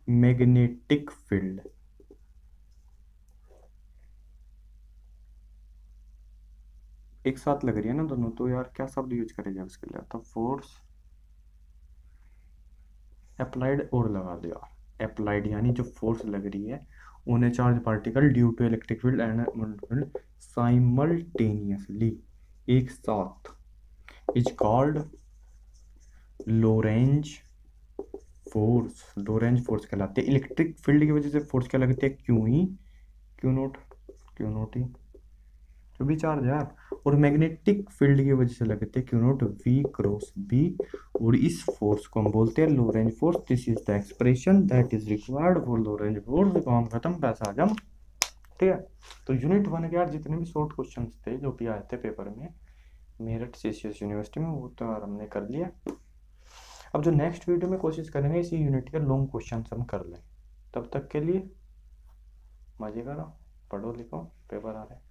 Speaker 1: magnetic field. एक साथ लग रही है ना दोनों, तो यार क्या शब्द यूज करेंगे उसके लिए, तो फोर्स अप्लाइड और लगा दो यार, अप्लाइड यानी जो फोर्स लग रही है on a charge particle due to electric field and simultaneously, एक साथ, is called Lorentz force Lorentz force कहलाते हैं। इलेक्ट्रिक फील्ड की वजह से फोर्स क्या लगती है, क्यू ई, क्यू नोट ई, जो भी चार्ज है यार। और मैग्नेटिक फील्ड की वजह से लगते हैं Q naught V cross B. और इस फोर्स को हम बोलते हैं Lorentz force. This is the expression that is required for Lorentz force. काम खत्म, पैसा हजम। ठीक है, तो यूनिट 1 के यार जितने भी शॉर्ट क्वेश्चन थे जो भी आए थे पेपर में मेरठ सीसीएस यूनिवर्सिटी में, वो तो यार हमने कर लिया। अब जो नेक्स्ट वीडियो में कोशिश करेंगे इसी यूनिट के लॉन्ग क्वेश्चन हम कर लें। तब तक के लिए मजे करो, पढ़ो लिखो, पेपर आ रहे हैं।